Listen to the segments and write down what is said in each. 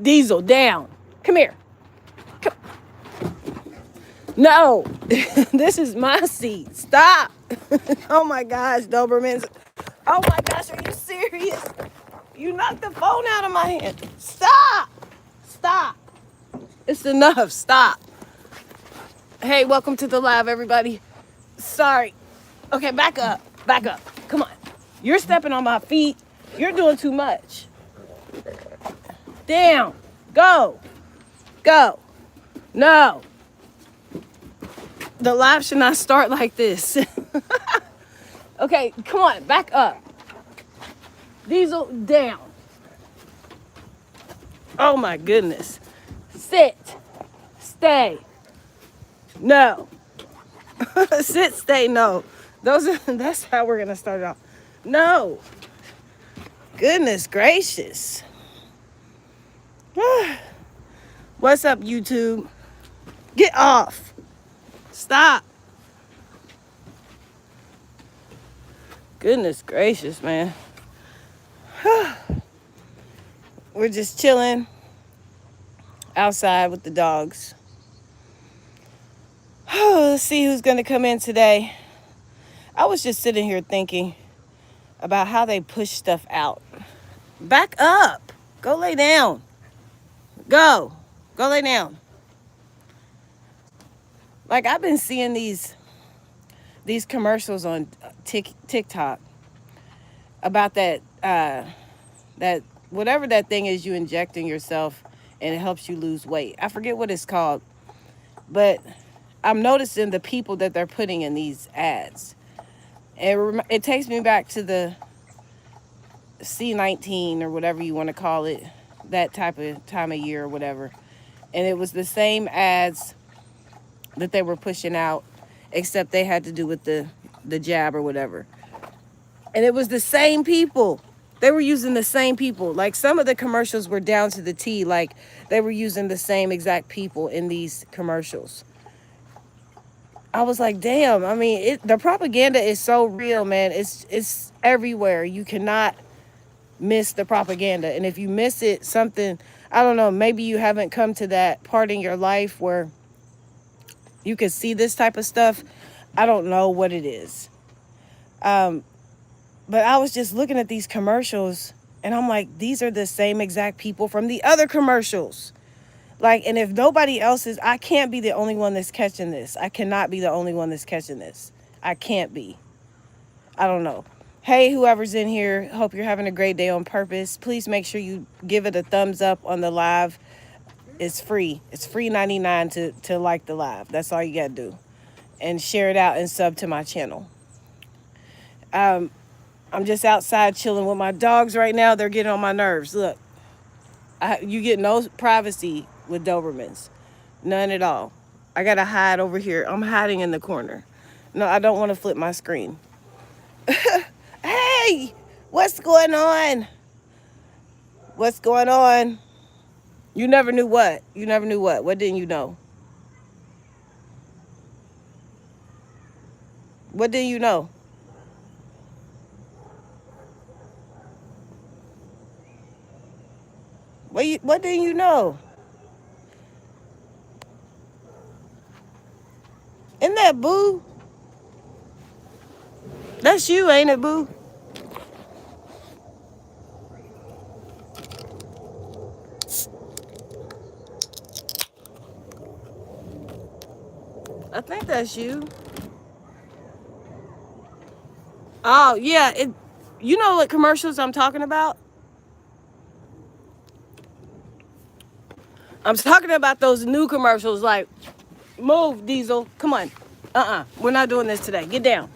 Diesel, down. Come here. Come. No, this is my seat. Stop. Oh my gosh, Dobermans. Oh my gosh, are you serious? You knocked the phone out of my hand. Stop. Stop. It's enough. Stop. Hey, welcome to the live, everybody. Sorry. Okay, back up. Back up. Come on. You're stepping on my feet. You're doing too much. Down. Go. Go. No. The live should not start like this. Okay, come on. Back up. Diesel, down. Oh my goodness. Sit. Stay. No. Sit, stay, no. That's how we're gonna start it off. No. Goodness gracious. What's up, YouTube? Get off. Stop. Goodness gracious, man. We're just chilling outside with the dogs. Let's see who's gonna come in today. I was just sitting here thinking about how they push stuff out. Back up. Go lay down. Go lay down. Like, I've been seeing these commercials on TikTok about that whatever that thing is you inject in yourself and it helps you lose weight. I forget what it's called, but I'm noticing the people that they're putting in these ads. It takes me back to the C19 or whatever you want to call it, that type of time of year or whatever. And it was the same ads that they were pushing out, except they had to do with the jab or whatever. And it was the same people. They were using the same people. Like, some of the commercials were down to the T. Like, they were using the same exact people in these commercials. I was like, damn. I mean, the propaganda is so real, man. It's everywhere. You cannot miss the propaganda. And if you miss it, something, I don't know, maybe you haven't come to that part in your life where you can see this type of stuff. I don't know what it is. But I was just looking at these commercials and I'm like, these are the same exact people from the other commercials. Like, and if nobody else is, I can't be the only one that's catching this. I cannot be the only one that's catching this. I can't be. I don't know. Hey, whoever's in here, hope you're having a great day on purpose. Please make sure you give it a thumbs up on the live. It's free. It's free 99 to like the live. That's all you got to do. And share it out and sub to my channel. I'm just outside chilling with my dogs right now. They're getting on my nerves. Look, you get no privacy with Dobermans. None at all. I got to hide over here. I'm hiding in the corner. No, I don't want to flip my screen. Hey, what's going on? What's going on? You never knew what? You never knew what? What didn't you know? What didn't you know? What didn't you know? Isn't that Boo? That's you, ain't it, Boo? I think that's you. Oh, yeah. You know what commercials I'm talking about? I'm talking about those new commercials like, move, Diesel. Come on. We're not doing this today. Get down.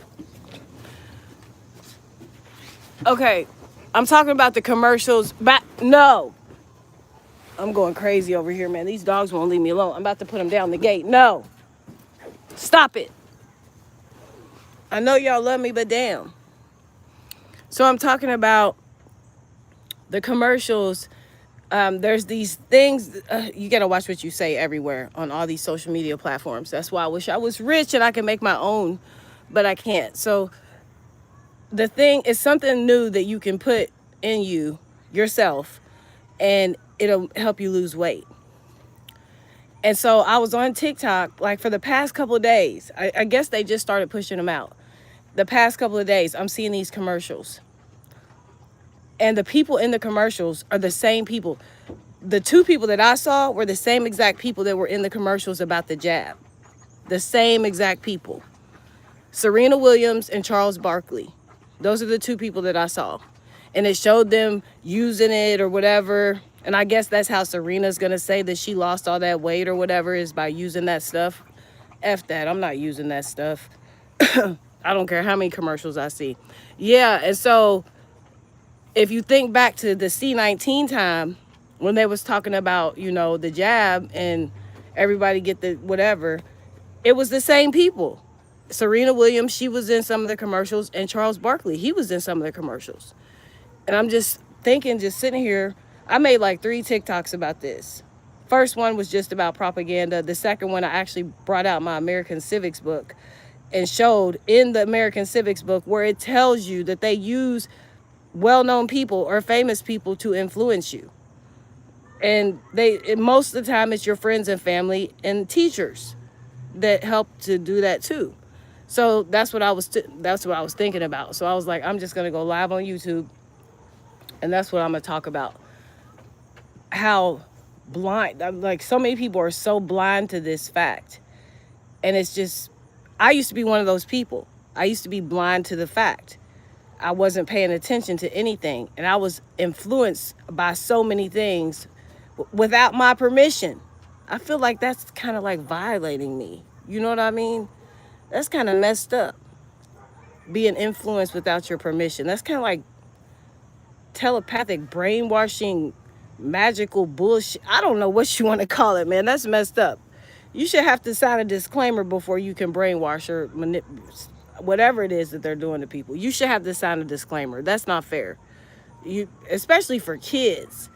Okay. I'm talking about the commercials. No. I'm going crazy over here, man. These dogs won't leave me alone. I'm about to put them down the gate. No. Stop it. I know y'all love me, but damn. So I'm talking about the commercials. There's these things, you gotta watch what you say everywhere on all these social media platforms. That's why I wish I was rich and I could make my own, but I can't. So the thing is something new that you can put in yourself, and it'll help you lose weight. And so I was on TikTok like for the past couple of days. I guess they just started pushing them out. The past couple of days, I'm seeing these commercials. And the people in the commercials are the same people. The two people that I saw were the same exact people that were in the commercials about the jab. The same exact people. Serena Williams and Charles Barkley. Those are the two people that I saw. And it showed them using it or whatever. And I guess that's how Serena's going to say that she lost all that weight or whatever, is by using that stuff. F that. I'm not using that stuff. I don't care how many commercials I see. Yeah, and so if you think back to the C19 time when they was talking about, you know, the jab and everybody get the whatever, it was the same people. Serena Williams, she was in some of the commercials, and Charles Barkley, he was in some of the commercials. And I'm just thinking, just sitting here, I made like 3 TikToks about this. First one was just about propaganda. The second one, I actually brought out my American Civics book and showed in the American Civics book where it tells you that they use well-known people or famous people to influence you. And most of the time it's your friends and family and teachers that help to do that too. So that's what I was thinking about. So I was like, I'm just gonna go live on YouTube, and that's what I'm gonna talk about. How blind, like so many people are so blind to this fact. And it's just, I used to be one of those people. I used to be blind to the fact. I wasn't paying attention to anything, and I was influenced by so many things without my permission. I feel like that's kind of like violating me. You know what I mean? That's kind of messed up. Being influenced without your permission. That's kind of like telepathic brainwashing, magical bullshit. I don't know what you want to call it, man. That's messed up. You should have to sign a disclaimer before you can brainwash or manipulate whatever it is that they're doing to people. You should have to sign a disclaimer. That's not fair. Especially for kids.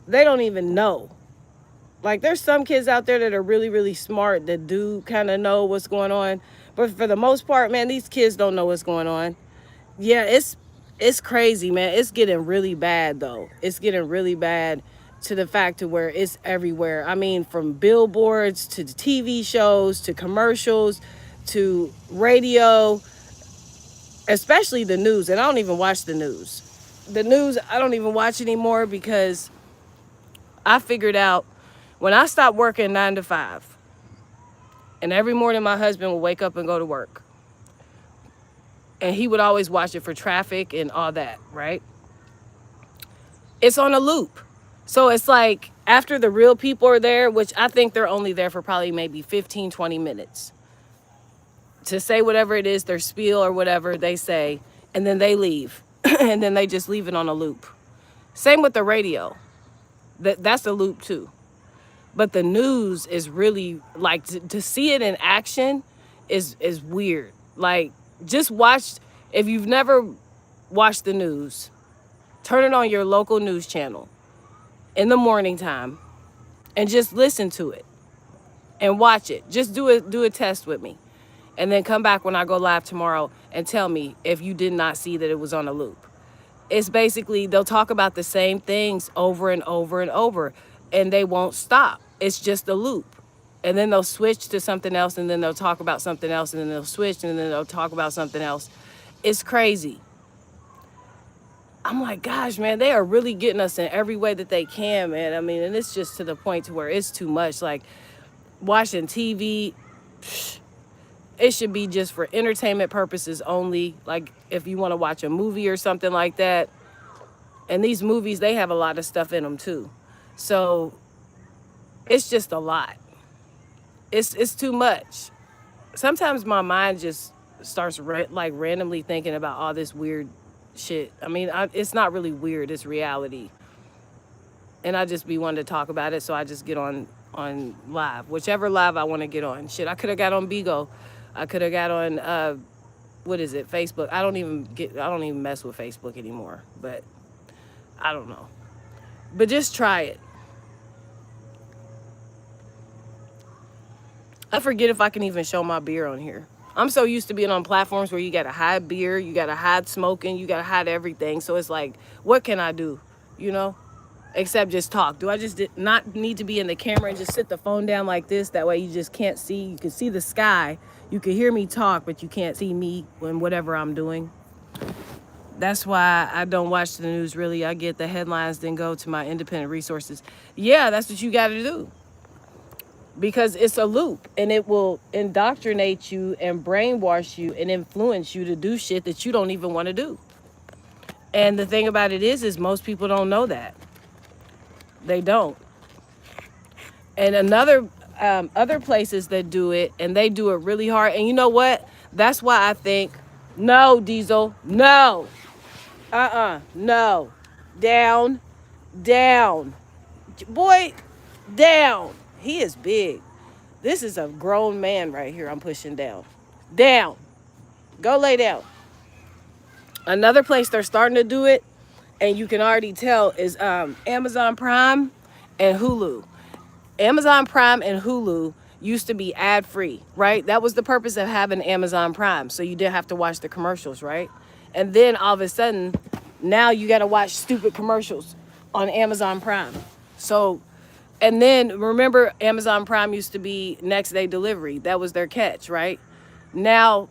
They don't even know. Like, there's some kids out there that are really, really smart that do kind of know what's going on. But for the most part, man, these kids don't know what's going on. Yeah, it's crazy, man. It's getting really bad, though. It's getting really bad to the fact to where it's everywhere. I mean, from billboards to TV shows to commercials to radio, especially the news. And I don't even watch the news. The news, I don't even watch anymore because I figured out when I stopped working 9 to 5, and every morning my husband would wake up and go to work, and he would always watch it for traffic and all that, right? It's on a loop. So it's like after the real people are there, which I think they're only there for probably maybe 15, 20 minutes to say whatever it is, their spiel or whatever they say, and then they leave. And then they just leave it on a loop. Same with the radio. That's a loop too. But the news is really, like, to see it in action is weird. Like, just watch, if you've never watched the news, turn it on your local news channel in the morning time and just listen to it and watch it. Just do a test with me. And then come back when I go live tomorrow and tell me if you did not see that it was on a loop. It's basically, they'll talk about the same things over and over and over, and they won't stop. It's just a loop. And then they'll switch to something else, and then they'll talk about something else, and then they'll switch, and then they'll talk about something else. It's crazy. I'm like, gosh, man, they are really getting us in every way that they can, man. I mean, and it's just to the point to where it's too much. Like, watching TV, it should be just for entertainment purposes only. Like, if you want to watch a movie or something like that. And these movies, they have a lot of stuff in them too. So it's just a lot. It's too much. Sometimes my mind just starts like randomly thinking about all this weird shit. I mean, it's not really weird. It's reality. And I just be wanting to talk about it. So I just get on live, whichever live I want to get on. Shit, I could have got on Bigo. I could have got on, what is it? Facebook. I don't even mess with Facebook anymore, but I don't know. But just try it. I forget if I can even show my beer on here. I'm so used to being on platforms where you got to hide beer, you got to hide smoking, you got to hide everything. So it's like, what can I do? You know? except just talk? Do I just not need to be in the camera and just sit the phone down like this? That way you just can't see. You can see the sky. You can hear me talk, but you can't see me when whatever I'm doing. That's why I don't watch the news really. I get the headlines, then go to my independent resources. Yeah, that's what you got to do. Because it's a loop and it will indoctrinate you and brainwash you and influence you to do shit that you don't even want to do. And the thing about it is most people don't know that. They don't. And other places that do it, and they do it really hard. And you know what? That's why I think, no, Diesel, no. No. Down, down. Boy, down. He is big. This is a grown man right here I'm pushing down. Down. Go lay down. Another place they're starting to do it, and you can already tell, is Amazon Prime and Hulu. Amazon Prime and Hulu used to be ad-free, right? That was the purpose of having Amazon Prime, so you didn't have to watch the commercials, right? And then all of a sudden, now you got to watch stupid commercials on Amazon Prime. So, and then remember, Amazon Prime used to be next day delivery. That was their catch, right? Now,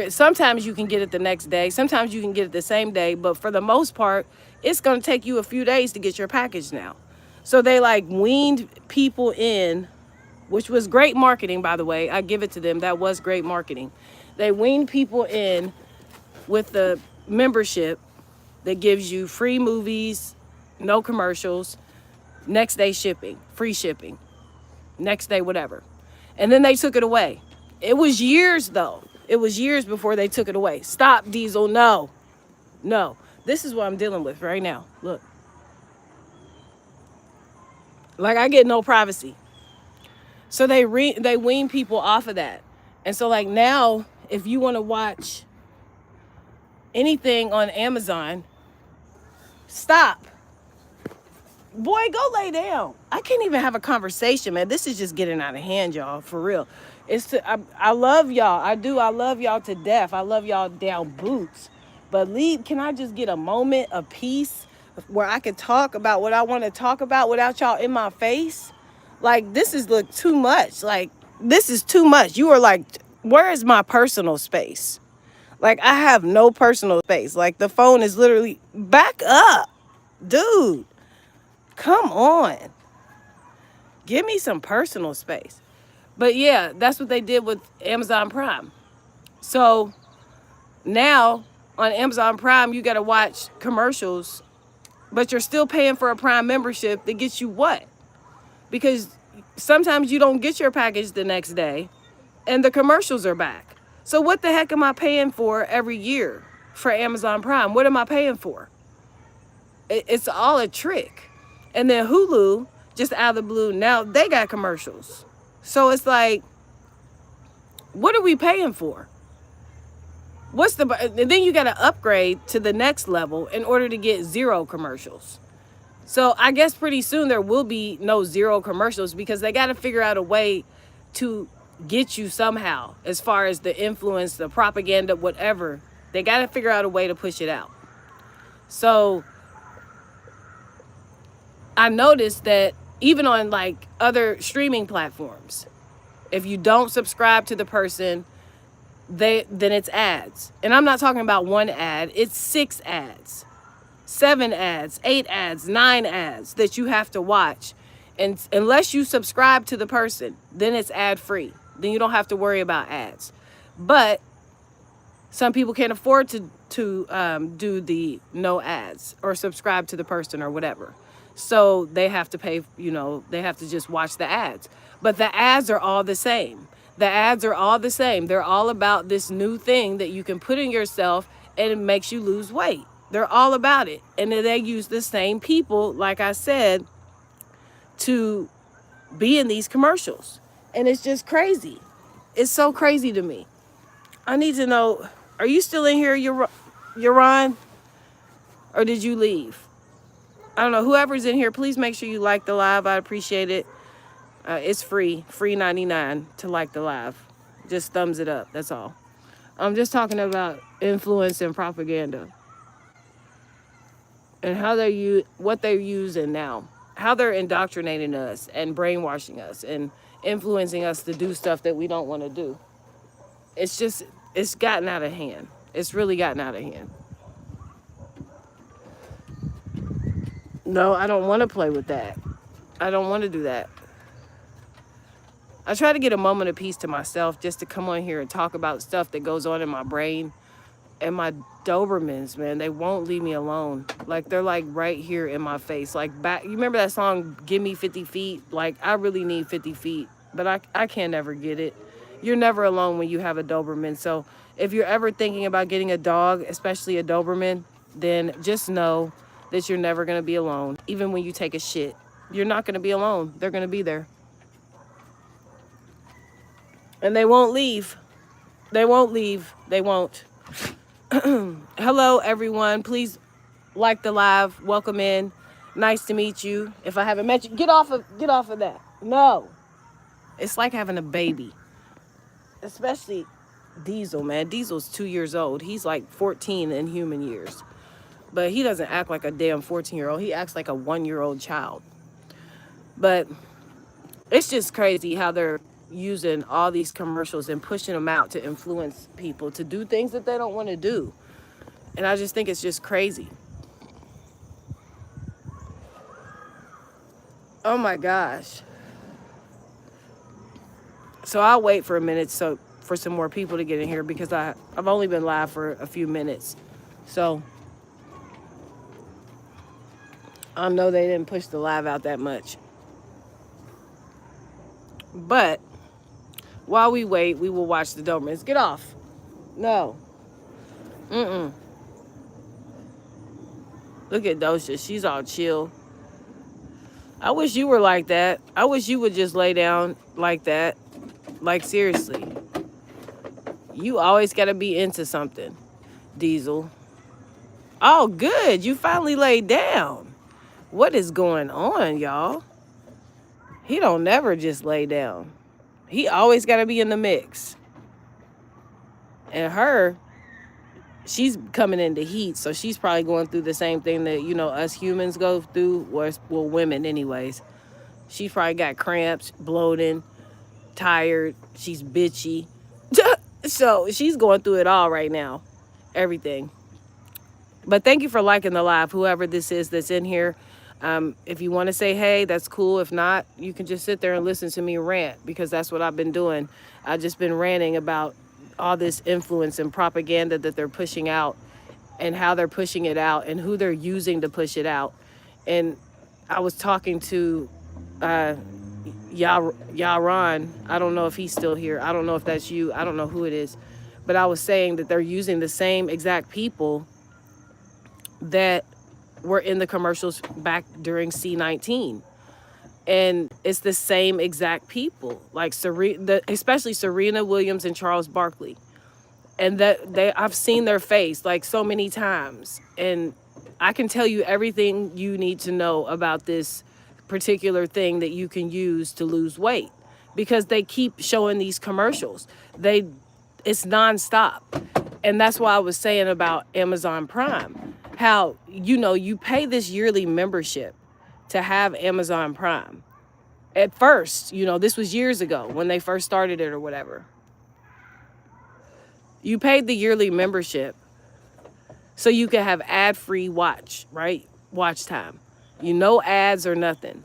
sometimes you can get it the next day. Sometimes you can get it the same day. But for the most part, it's going to take you a few days to get your package now. So they like weaned people in, which was great marketing, by the way. I give it to them. That was great marketing. They weaned people in with the membership that gives you free movies, no commercials, next day shipping, free shipping, next day whatever. And then they took it away. It was years though. It was years before they took it away. Stop, Diesel. No. No. This is what I'm dealing with right now. Look. Like, I get no privacy. So they wean people off of that. And so like now, if you want to watch anything on Amazon, stop. Boy, go lay down. I can't even have a conversation, man. This is just getting out of hand, y'all, for real. I love y'all. I do. I love y'all to death. I love y'all down boots. But can I just get a moment of peace where I can talk about what I want to talk about without y'all in my face? Like, this is too much. Like, this is too much. You are like, where is my personal space? Like, I have no personal space. Like, the phone is literally, back up, dude. Come on. Give me some personal space. But yeah, that's what they did with Amazon Prime. So now on Amazon Prime, you got to watch commercials, but you're still paying for a Prime membership that gets you what? Because sometimes you don't get your package the next day and the commercials are back. So what the heck am I paying for every year for Amazon Prime? What am I paying for? It's all a trick. And then Hulu, just out of the blue, now they got commercials. So it's like, what are we paying for? And then you got to upgrade to the next level in order to get 0 commercials. So I guess pretty soon there will be no 0 commercials because they got to figure out a way to get you somehow, as far as the influence, the propaganda, whatever. They got to figure out a way to push it out. So I noticed that even on like other streaming platforms, if you don't subscribe to the person, then it's ads. And I'm not talking about one ad, it's 6 ads, 7 ads, 8 ads, 9 ads that you have to watch. And unless you subscribe to the person, then it's ad free. Then you don't have to worry about ads. But some people can't afford to do the no ads or subscribe to the person or whatever. So they have to pay, they have to just watch the ads. But the ads are all the same. The ads are all the same. They're all about this new thing that you can put in yourself and it makes you lose weight. They're all about it. And then they use the same people, like I said, to be in these commercials. And it's just crazy. It's so crazy to me. I need to know, are you still in here, Yaron? Or did you leave? I don't know. Whoever's in here, please make sure you like the live. I appreciate it. It's free 99 to like the live. Just thumbs it up. That's all. I'm just talking about influence and propaganda. and how they use what they're using now, how they're indoctrinating us and brainwashing us and influencing us to do stuff that we don't want to do. It's just, it's gotten out of hand. It's really gotten out of hand. No, I don't want to play with that. I don't want to do that. I try to get a moment of peace to myself just to come on here and talk about stuff that goes on in my brain. And my Dobermans, man, they won't leave me alone. Like, they're like right here in my face. Like, back, you remember that song, Give Me 50 Feet? Like, I really need 50 feet, but I can't never get it. You're never alone when you have a Doberman. So if you're ever thinking about getting a dog, especially a Doberman, then just know that you're never going to be alone. Even when you take a shit, you're not going to be alone. They're going to be there. And they won't leave. They won't leave. They won't. Hello, everyone. Please like the live. Welcome in. Nice to meet you. If I haven't met you, get off of that. No. It's like having a baby. Especially Diesel, man. Diesel's 2 years old. He's like 14 in human years. But he doesn't act like a damn 14-year-old. He acts like a 1-year-old child. But it's just crazy how they're using all these commercials and pushing them out to influence people to do things that they don't want to do. And I just think it's just crazy. Oh my gosh. So I'll wait for a minute for some more people to get in here because I've only been live for a few minutes. So I know they didn't push the live out that much. But while we wait, we will watch the Dobermans. Get off. No. Look at Dosha. She's all chill. I wish you were like that. I wish you would just lay down like that. Like, seriously. You always got to be into something, Diesel. Oh, good. You finally laid down. What is going on, y'all? He don't never just lay down. He always got to be in the mix. And her, she's coming into heat, so she's probably going through the same thing that, you know, us humans go through, well, women anyways. She's probably got cramps, bloating, tired, she's bitchy. So she's going through it all right now, everything. But thank you for liking the live, whoever this is that's in here. If you want to say hey, that's cool. If not, you can just sit there and listen to me rant, because that's what I've been doing. I've just been ranting about all this influence and propaganda that they're pushing out and how they're pushing it out and who they're using to push it out. And I was talking to Yaron. I don't know if he's still here. I don't know if that's you. I don't know who it is. But I was saying that they're using the same exact people that were in the commercials back during C19. And it's the same exact people, like especially Serena Williams and Charles Barkley. And I've seen their face like so many times. And I can tell you everything you need to know about this particular thing that you can use to lose weight, because they keep showing these commercials. It's nonstop. And that's why I was saying about Amazon Prime, how, you know, you pay this yearly membership to have Amazon Prime. At first, you know, this was years ago when they first started it or whatever. You paid the yearly membership so you could have ad-free watch time. You no ads or nothing.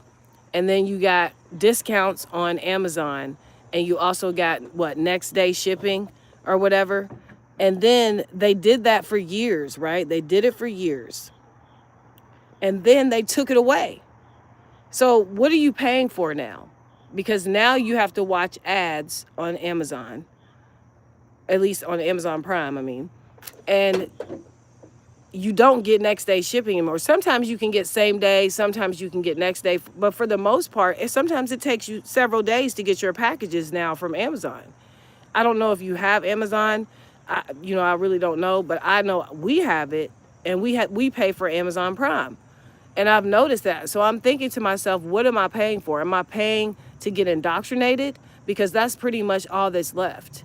And then you got discounts on Amazon, and you also got next day shipping or whatever. And then they did that for years, right? They did it for years. And then they took it away. So what are you paying for now? Because now you have to watch ads on Amazon, at least on Amazon Prime, I mean. And you don't get next day shipping anymore. Sometimes you can get same day, sometimes you can get next day. But for the most part, sometimes it takes you several days to get your packages now from Amazon. I don't know if you have Amazon. I really don't know. But I know we have it, and we pay for Amazon Prime. And I've noticed that. So I'm thinking to myself, what am I paying for? Am I paying to get indoctrinated? Because that's pretty much all that's left.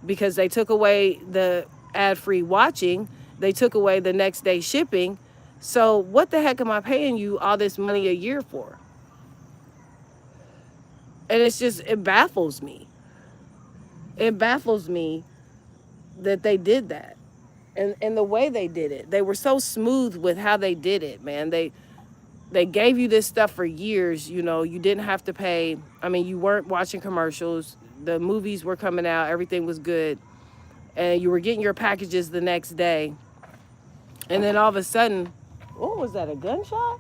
Because they took away the ad-free watching. They took away the next day shipping. So what the heck am I paying you all this money a year for? And it's just, it baffles me. It baffles me that they did that. And the way they did it. They were so smooth with how they did it, man. They gave you this stuff for years, you know, you didn't have to pay. I mean, you weren't watching commercials. The movies were coming out, everything was good. And you were getting your packages the next day. And then all of a sudden, what was that, a gunshot?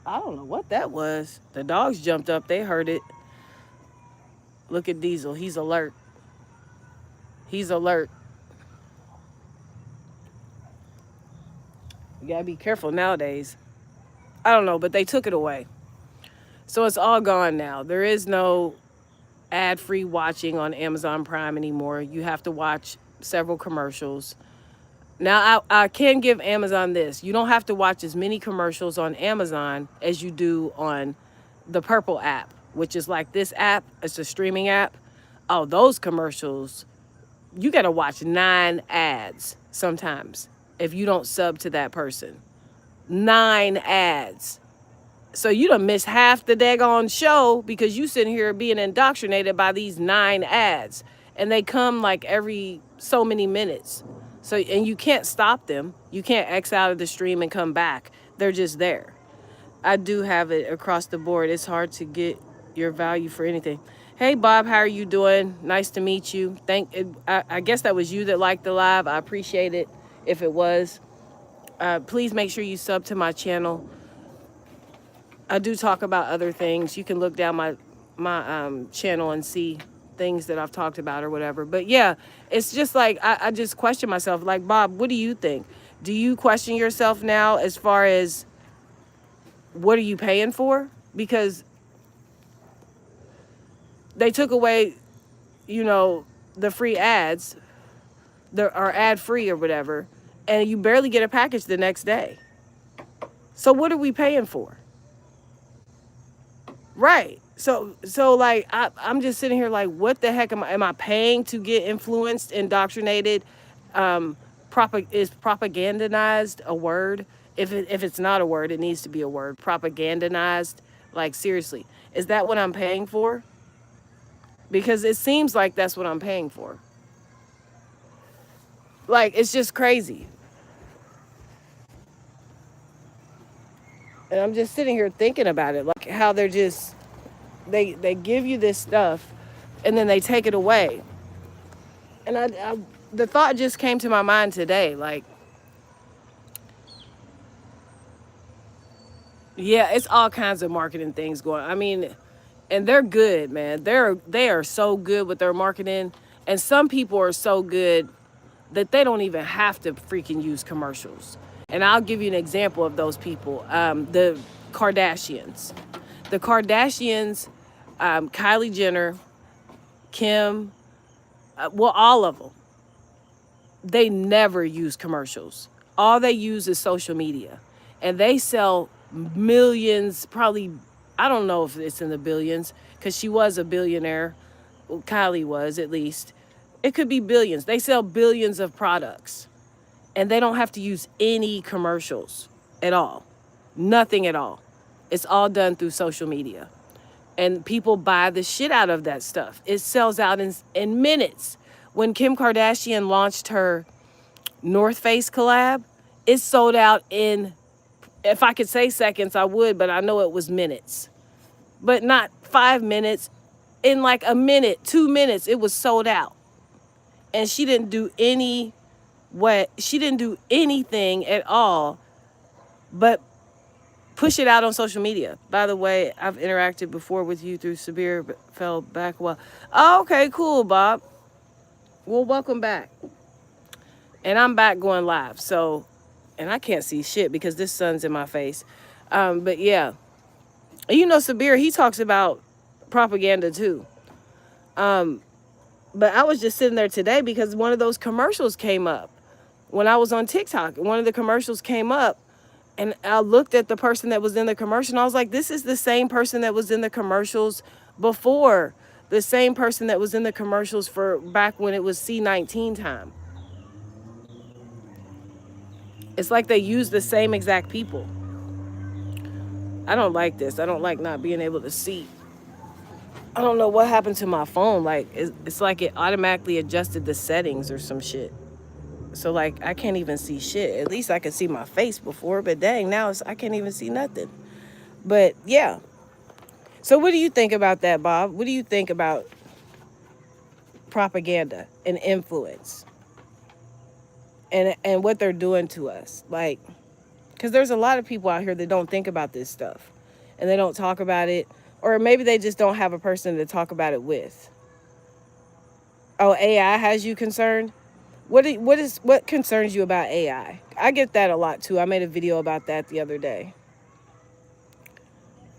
I don't know what that was. The dogs jumped up, they heard it. Look at Diesel, he's alert. He's alert. You gotta be careful nowadays. I don't know, but they took it away. So it's all gone now. There is no ad-free watching on Amazon Prime anymore. You have to watch several commercials. Now, I can give Amazon this. You don't have to watch as many commercials on Amazon as you do on the Purple app, which is like this app. It's a streaming app. Oh, those commercials, you got to watch 9 ads sometimes if you don't sub to that person. 9 ads. So you done miss half the daggone show because you sitting here being indoctrinated by these 9 ads. And they come like every so many minutes. So, and you can't stop them. You can't X out of the stream and come back. They're just there. I do have it across the board. It's hard to get your value for anything. Hey, Bob, how are you doing? Nice to meet you. I guess that was you that liked the live. I appreciate it if it was. Please make sure you sub to my channel. I do talk about other things. You can look down my channel and see things that I've talked about or whatever. But yeah, it's just like, I just question myself. Like, Bob, what do you think? Do you question yourself now as far as what are you paying for? Because they took away, you know, the free ads, are ad free or whatever, and you barely get a package the next day. So what are we paying for? Right. So like I'm just sitting here like, what the heck am I paying to get influenced, indoctrinated? Is propagandized a word? If it's not a word, it needs to be a word. Propagandized. Like, seriously, is that what I'm paying for? Because it seems like that's what I'm paying for. Like, it's just crazy. And I'm just sitting here thinking about it, like how they're just they give you this stuff and then they take it away. And the thought just came to my mind today, like, yeah, it's all kinds of marketing things going. I mean, and they're good, man. They are so good with their marketing, and some people are so good that they don't even have to freaking use commercials. And I'll give you an example of those people. The Kardashians. The Kardashians, Kylie Jenner, Kim, well, all of them. They never use commercials. All they use is social media. And they sell millions, probably, I don't know if it's in the billions, because she was a billionaire. Well, Kylie was, at least. It could be billions. They sell billions of products. And they don't have to use any commercials at all. Nothing at all. It's all done through social media. And people buy the shit out of that stuff. It sells out in minutes. When Kim Kardashian launched her North Face collab, it sold out in, if I could say seconds, I would, but I know it was minutes. But not 5 minutes. In like a minute, 2 minutes, it was sold out. And she didn't do anything at all but push it out on social media. By the way, I've interacted before with you through Sabir, but fell back a while. Oh, okay, cool, Bob. Well, welcome back. And I'm back going live. So, and I can't see shit because this sun's in my face. But yeah, you know, Sabir, he talks about propaganda too. But I was just sitting there today because one of those commercials came up when I was on TikTok. One of the commercials came up and I looked at the person that was in the commercial and I was like, this is the same person that was in the commercials before. The same person that was in the commercials for back when it was C19 time. It's like they use the same exact people. I don't like this. I don't like not being able to see. I don't know what happened to my phone. Like it's like it automatically adjusted the settings or some shit. So like I can't even see shit. At least I could see my face before, but dang, now I can't even see nothing. But yeah. So what do you think about that, Bob? What do you think about propaganda and influence and what they're doing to us? Like, because there's a lot of people out here that don't think about this stuff and they don't talk about it, or maybe they just don't have a person to talk about it with. Oh, AI has you concerned? What concerns you about AI? I get that a lot too. I made a video about that the other day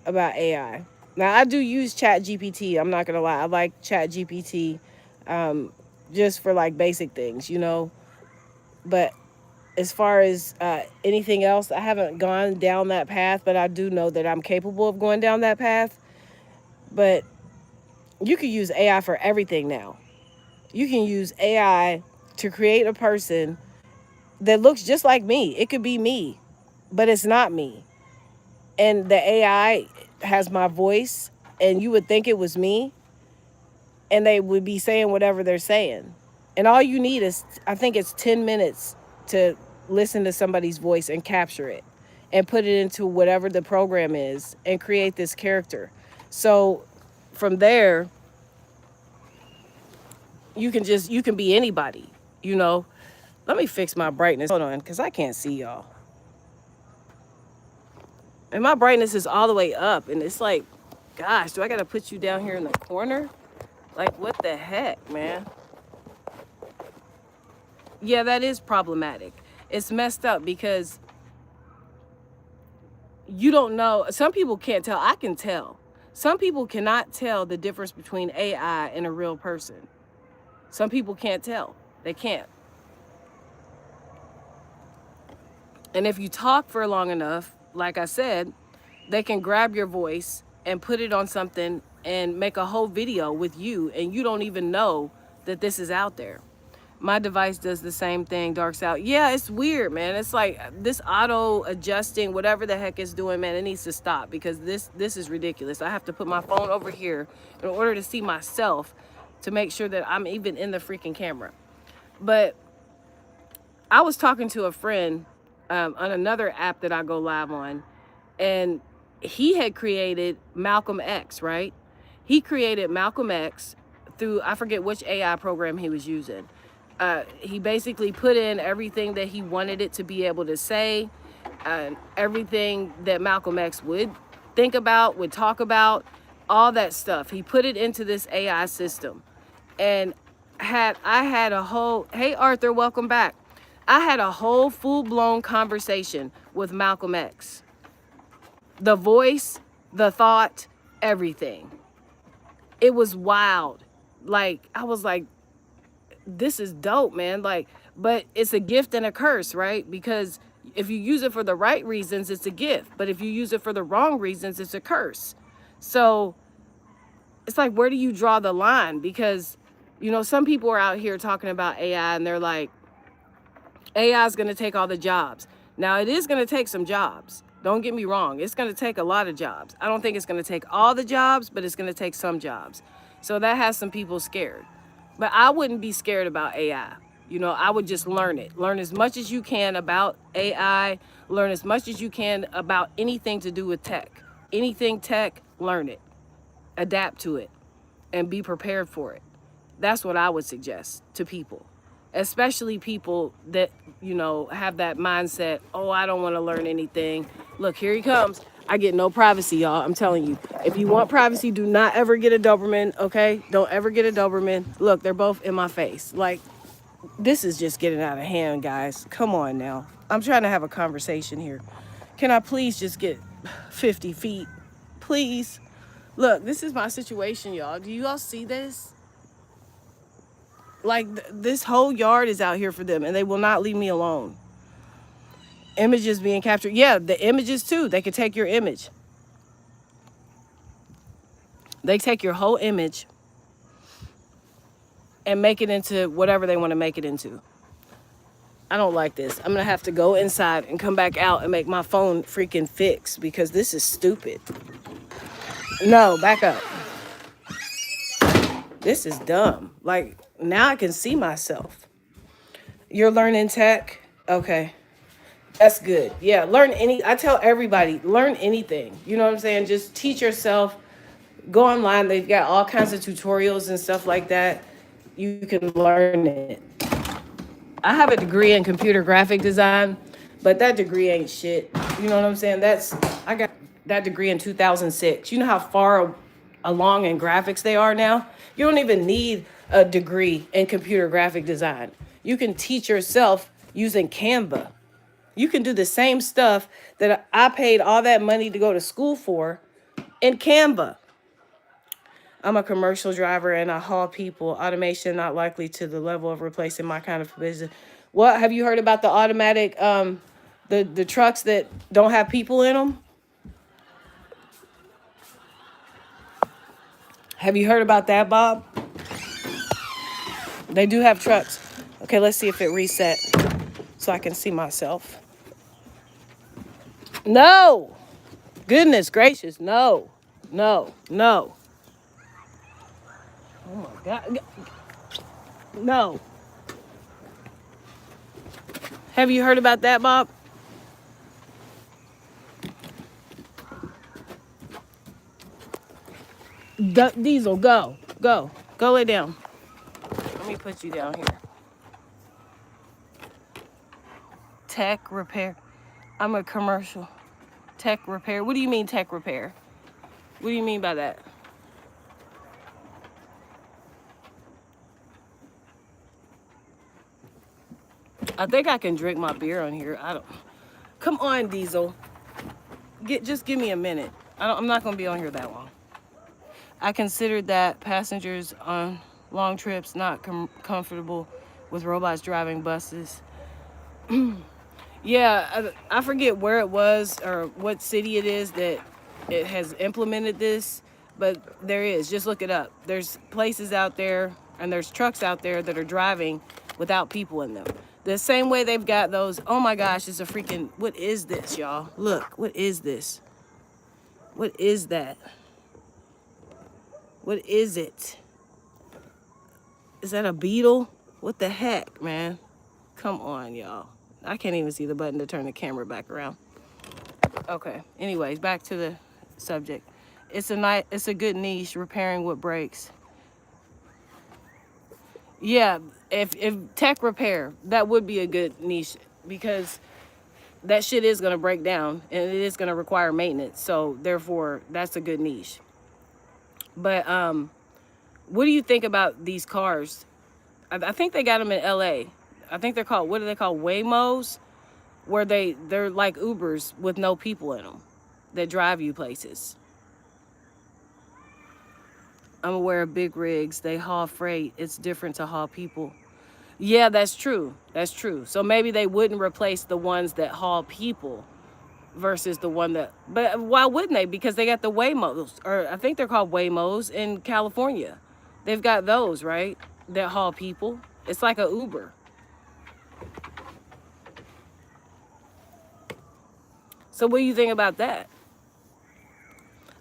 about AI. Now I do use Chat GPT. I'm not gonna lie. I like Chat GPT, just for like basic things, you know. But as far as anything else, I haven't gone down that path. But I do know that I'm capable of going down that path. But you can use AI for everything now. You can use AI to create a person that looks just like me. It could be me, but it's not me. And the AI has my voice, and you would think it was me, and they would be saying whatever they're saying. And all you need is, I think it's 10 minutes to listen to somebody's voice and capture it and put it into whatever the program is and create this character. So from there, you can be anybody, you know. Let me fix my brightness. Hold on, because I can't see y'all. And my brightness is all the way up. And it's like, gosh, do I got to put you down here in the corner? Like, what the heck, man? Yeah, that is problematic. It's messed up because you don't know. Some people can't tell. I can tell. Some people cannot tell the difference between AI and a real person. Some people can't tell. They can't. And if you talk for long enough, like I said, they can grab your voice and put it on something and make a whole video with you, and you don't even know that this is out there. My device does the same thing, darks out. Yeah, it's weird, man. It's like this auto adjusting, whatever the heck it's doing, man, it needs to stop because this is ridiculous. I have to put my phone over here in order to see myself to make sure that I'm even in the freaking camera. But I was talking to a friend on another app that I go live on, and he had created Malcolm X, right? He created Malcolm X through, I forget which AI program he was using. He basically put in everything that he wanted it to be able to say, everything that Malcolm X would think about, would talk about, all that stuff. He put it into this AI system. And I had a whole, hey Arthur, welcome back. I had a whole full-blown conversation with Malcolm X. The voice, the thought, everything. It was wild. Like, I was like, this is dope, man. Like, but it's a gift and a curse, right? Because if you use it for the right reasons, it's a gift. But if you use it for the wrong reasons, it's a curse. So it's like, where do you draw the line? Because, you know, some people are out here talking about AI and they're like, AI is going to take all the jobs. Now, it is going to take some jobs. Don't get me wrong. It's going to take a lot of jobs. I don't think it's going to take all the jobs, but it's going to take some jobs. So that has some people scared. But I wouldn't be scared about AI. You know, I would just learn it. Learn as much as you can about AI. Learn as much as you can about anything to do with tech. Anything tech, learn it. Adapt to it. And be prepared for it. That's what I would suggest to people. Especially people that, you know, have that mindset, oh, I don't want to learn anything. Look, here he comes. I get no privacy, y'all. I'm telling you. If you want privacy, do not ever get a Doberman, okay? Don't ever get a Doberman. Look, they're both in my face. Like, this is just getting out of hand, guys. Come on now. I'm trying to have a conversation here. Can I please just get 50 feet? Please. Look, this is my situation, y'all. Do you all see this? Like, this whole yard is out here for them, and they will not leave me alone. Images being captured. Yeah, the images too. They could take your image. They take your whole image and make it into whatever they want to make it into. I don't like this. I'm gonna have to go inside and come back out and make my phone freaking fix because this is stupid. No, back up. This is dumb. Like, now I can see myself. You're learning tech? Okay. That's good. Yeah, I tell everybody, learn anything. You know what I'm saying? Just teach yourself. Go online. They've got all kinds of tutorials and stuff like that. You can learn it. I have a degree in computer graphic design, but that degree ain't shit. You know what I'm saying? I got that degree in 2006. You know how far along in graphics they are now? You don't even need a degree in computer graphic design. You can teach yourself using Canva. You can do the same stuff that I paid all that money to go to school for in Canva. I'm a commercial driver and I haul people. Automation not likely to the level of replacing my kind of business. What have you heard about the automatic the trucks that don't have people in them? Have you heard about that, Bob? They do have trucks. Okay, let's see if it reset so I can see myself. No. Goodness gracious, no. No. No. Oh my God. No. Have you heard about that, Bob? Diesel, go. Go. Go lay down. Let me put you down here. Tech repair. I'm a commercial. Tech repair. What do you mean tech repair? What do you mean by that? I think I can drink my beer on here. I don't. Come on, Diesel. Just give me a minute. I'm not gonna be on here that long. I considered that passengers on long trips not comfortable with robots driving buses. Yeah, I forget where it was or what city it is that it has implemented this, but there is. Just look it up. There's places out there and there's trucks out there that are driving without people in them. The same way they've got those. Oh my gosh, it's a freaking. What is this, y'all? Look, what is this? What is that? What is it? Is that a beetle? What the heck, man? Come on, y'all. I can't even see the button to turn the camera back around. Okay. Anyways, back to the subject. It's a good niche, repairing what breaks. Yeah, if tech repair, that would be a good niche because that shit is gonna break down and it is gonna require maintenance. So therefore, that's a good niche. But what do you think about these cars? I think they got them in LA. I think they're called, what do they call, Waymos? Where they're like Ubers with no people in them that drive you places. I'm aware of big rigs. They haul freight. It's different to haul people. Yeah, that's true. That's true. So maybe they wouldn't replace the ones that haul people versus the one that, but why wouldn't they? Because they got the Waymos, or I think they're called Waymos in California. They've got those, right? That haul people. It's like a Uber. So what do you think about that?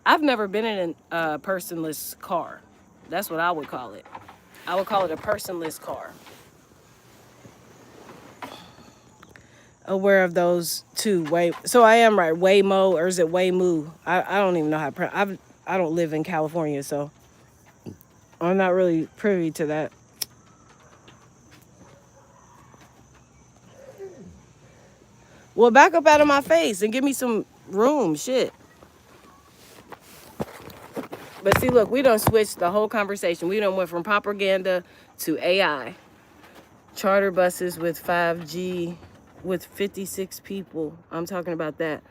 I've never been in a personless car. That's what I would call it. I would call it a personless car. Aware of those two. So I am right. Waymo, or is it Waymoo? I don't even know how to I don't live in California, so I'm not really privy to that. Well, back up out of my face and give me some room, shit. But see, look, we done switched the whole conversation. We done went from propaganda to AI. Charter buses with 5G with 56 people. I'm talking about that.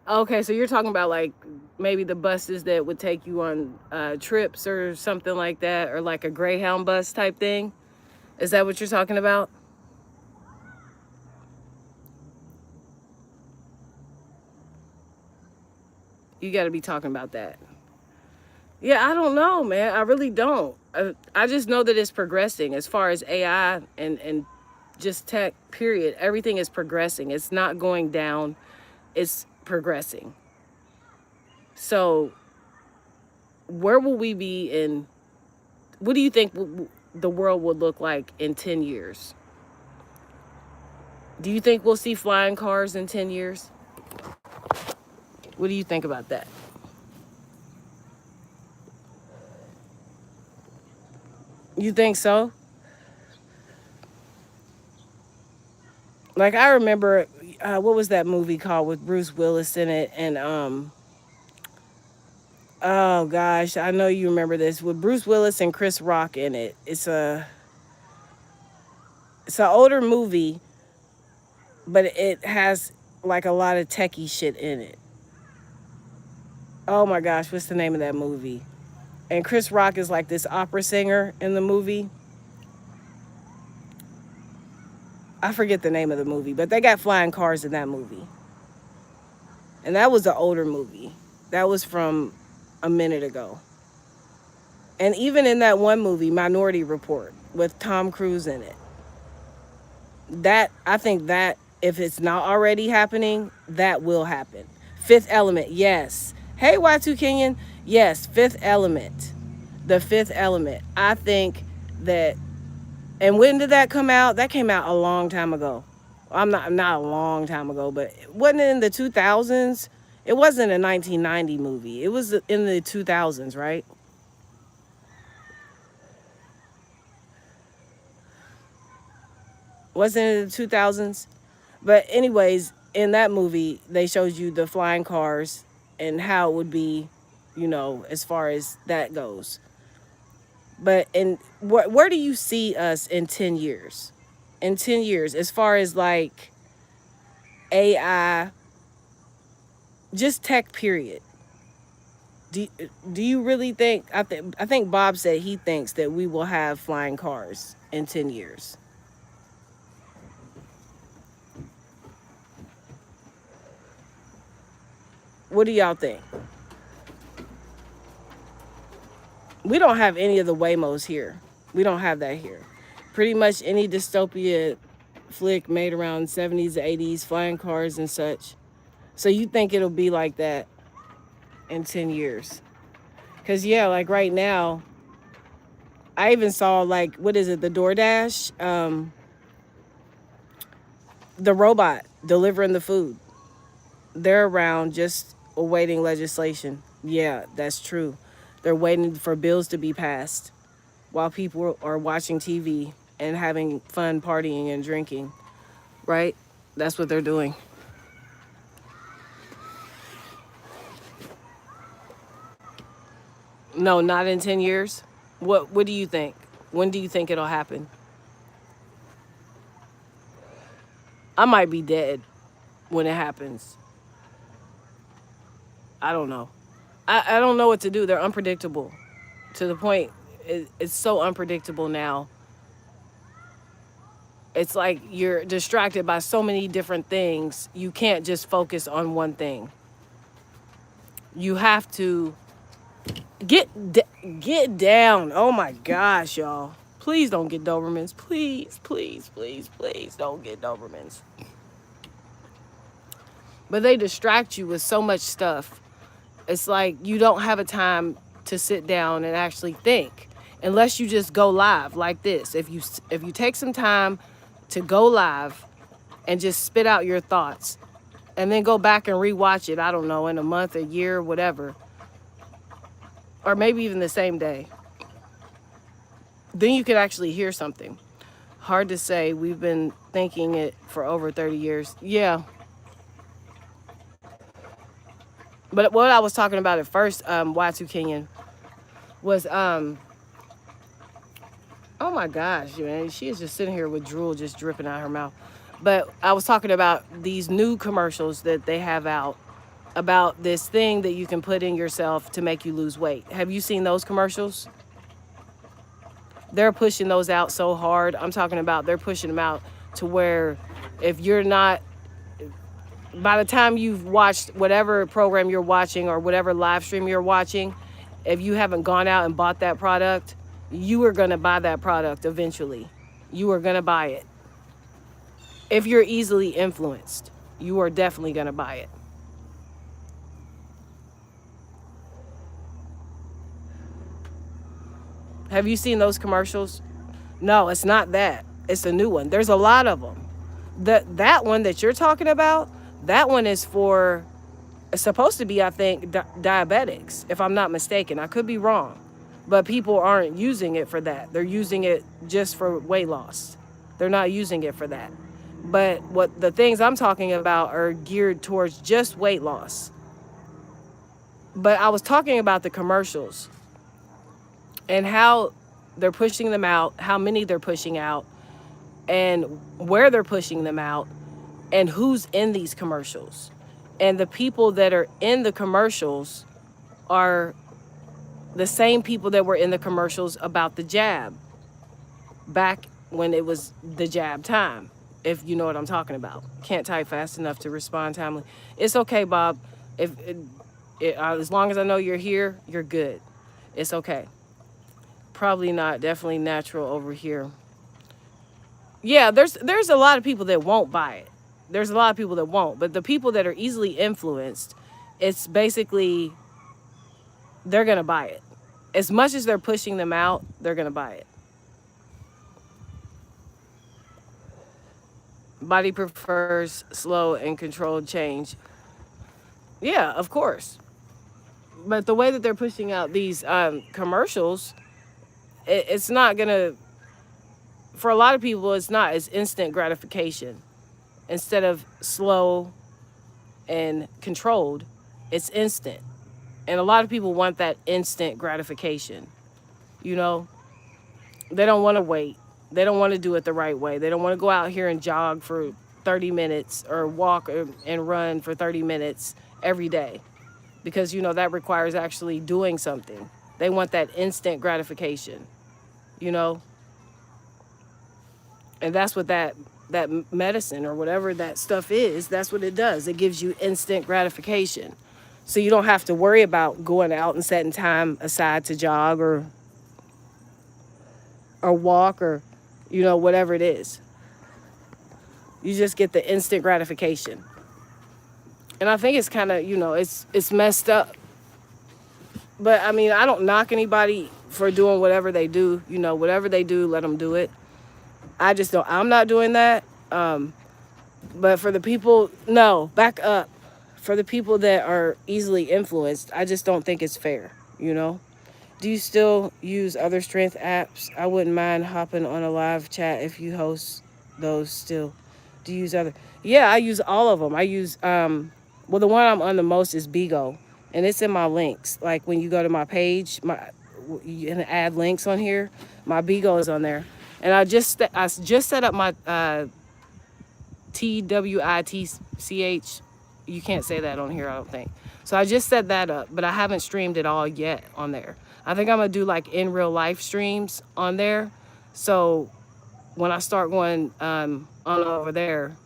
Okay, so you're talking about like maybe the buses that would take you on trips or something like that, or like a Greyhound bus type thing. Is that what you're talking about? You got to be talking about that. Yeah, I don't know, man. I really don't. I just know that it's progressing as far as AI and just tech, period. Everything is progressing. It's not going down, it's progressing. So, where will we be in, what do you think the world would look like in 10 years? Do you think we'll see flying cars in 10 years? What do you think about that? You think so? Like, I remember, what was that movie called with Bruce Willis in it? And, oh gosh, I know you remember this, with Bruce Willis and Chris Rock in it. It's an older movie, but it has like a lot of techie shit in it. Oh my gosh, what's the name of that movie? And Chris Rock is like this opera singer in the movie. I forget the name of the movie, but they got flying cars in that movie. And that was an older movie. That was from a minute ago. And even in that one movie, Minority Report, with Tom Cruise in it, that, I think that if it's not already happening, that will happen. Fifth Element, yes. Hey, Y2 Kenyon, yes, Fifth Element. The Fifth Element. I think that, and when did that come out? That came out a long time ago. I'm not a long time ago, but wasn't it in the 2000s? It wasn't a 1990 movie. It was in the 2000s, right? Wasn't it in the 2000s? But anyways, in that movie, they showed you the flying cars and how it would be, as far as that goes. But where do you see us in 10 years? In 10 years, as far as like AI, just tech, period. Do you really think, I think Bob said he thinks that we will have flying cars in 10 years. What do y'all think? We don't have any of the Waymos here. We don't have that here. Pretty much any dystopia flick made around 70s, 80s, flying cars and such. So you think it'll be like that in 10 years? Because, yeah, like right now, I even saw, like, what is it, the DoorDash? The robot delivering the food. They're around just awaiting legislation. Yeah, that's true. They're waiting for bills to be passed while people are watching TV and having fun partying and drinking, right? That's what they're doing. No, not in 10 years. What do you think? When do you think it'll happen? I might be dead when it happens. I don't know. I don't know what to do. They're unpredictable to the point. It's so unpredictable now. It's like you're distracted by so many different things. You can't just focus on one thing. You have to get down. Oh my gosh, y'all. Please don't get Dobermans. Please, please, please, please don't get Dobermans. But they distract you with so much stuff. It's like you don't have a time to sit down and actually think unless you just go live like this. If you take some time to go live and just spit out your thoughts and then go back and rewatch it, I don't know, in a month, a year, whatever, or maybe even the same day, then you could actually hear something. Hard to say. We've been thinking it for over 30 years. Yeah. But what I was talking about at first, Y2 Kenyon, was, oh my gosh, man, she is just sitting here with drool just dripping out her mouth. But I was talking about these new commercials that they have out about this thing that you can put in yourself to make you lose weight. Have you seen those commercials? They're pushing those out so hard. I'm talking about they're pushing them out to where if you're not, by the time you've watched whatever program you're watching or whatever live stream you're watching, if you haven't gone out and bought that product, you are going to buy that product eventually. You are going to buy it. If you're easily influenced, you are definitely going to buy it. Have you seen those commercials? No, it's not that. It's a new one. There's a lot of them. That one that you're talking about, that one is for, it's supposed to be, I think, diabetics, if I'm not mistaken. I could be wrong. But people aren't using it for that. They're using it just for weight loss. They're not using it for that. But what the things I'm talking about are geared towards just weight loss. But I was talking about the commercials and how they're pushing them out, how many they're pushing out, and where they're pushing them out, and who's in these commercials. And the people that are in the commercials are the same people that were in the commercials about the jab back when it was the jab time, if you know what I'm talking about. Can't type fast enough to respond timely. It's okay, Bob. As long as I know you're here, you're good. It's okay. Probably not. Definitely natural over here. Yeah, there's a lot of people that won't buy it. There's a lot of people that won't. But the people that are easily influenced, it's basically, they're going to buy it. As much as they're pushing them out, they're going to buy it. Body prefers slow and controlled change. Yeah, of course. But the way that they're pushing out these commercials, it's not going to, for a lot of people, it's not. It's instant gratification. Instead of slow and controlled, it's instant. And a lot of people want that instant gratification. You know, they don't want to wait. They don't want to do it the right way. They don't want to go out here and jog for 30 minutes or walk and run for 30 minutes every day, because, you know, that requires actually doing something. They want that instant gratification, you know? And that's what that medicine or whatever that stuff is, that's what it does. It gives you instant gratification. So you don't have to worry about going out and setting time aside to jog or walk or, you know, whatever it is. You just get the instant gratification. And I think it's kind of, you know, it's messed up. But I mean, I don't knock anybody for doing whatever they do. You know, whatever they do, let them do it. I just don't, I'm not doing that. But for the people, no, back up. For the people that are easily influenced, I just don't think it's fair, you know? Do you still use other strength apps? I wouldn't mind hopping on a live chat if you host those still. Do you use other? Yeah, I use all of them. I use, well, the one I'm on the most is Bigo, and it's in my links. Like when you go to my page, you can add links on here. My Bigo is on there. And I just set up my TWITCH. You can't say that on here, I don't think. So I just set that up, but I haven't streamed it all yet on there. I think I'm gonna do like in real life streams on there. So when I start going on over there,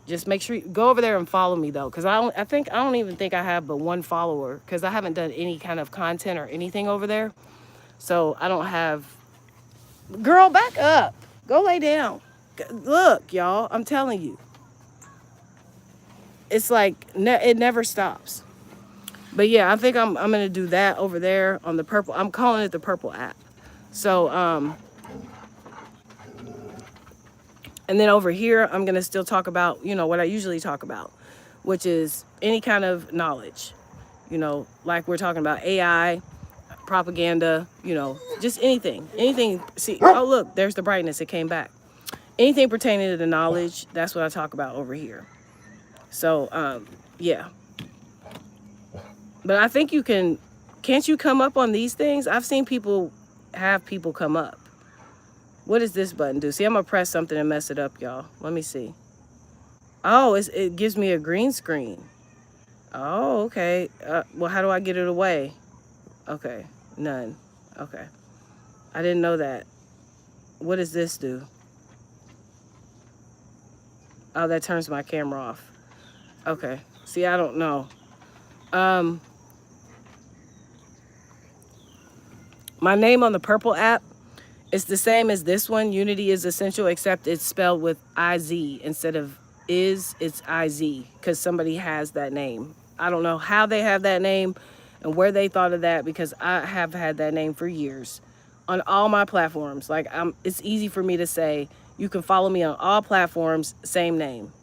just make sure you go over there and follow me though, because I don't even think I have but one follower, because I haven't done any kind of content or anything over there. So I don't have. Girl, back up. Go lay down. Look, y'all, I'm telling you. It's like, it never stops. But yeah, I think I'm going to do that over there on the purple. I'm calling it the purple app. So, and then over here, I'm going to still talk about, you know, what I usually talk about, which is any kind of knowledge, you know, like we're talking about AI, propaganda, you know, just anything. See, oh, look, there's the brightness. It came back. Anything pertaining to the knowledge, that's what I talk about over here. So, yeah. But I think you can't you come up on these things? I've seen people come up. What does this button do? See, I'm going to press something and mess it up, y'all. Let me see. Oh, it gives me a green screen. Oh, okay. Well, how do I get it away? Okay, none. Okay. I didn't know that. What does this do? Oh, that turns my camera off. Okay. See, I don't know. My name on the purple app It's the same as this one. Unity is essential, except it's spelled with IZ instead of is. It's IZ because somebody has that name. I don't know how they have that name and where they thought of that, because I have had that name for years on all my platforms. Like, it's easy for me to say you can follow me on all platforms, same name,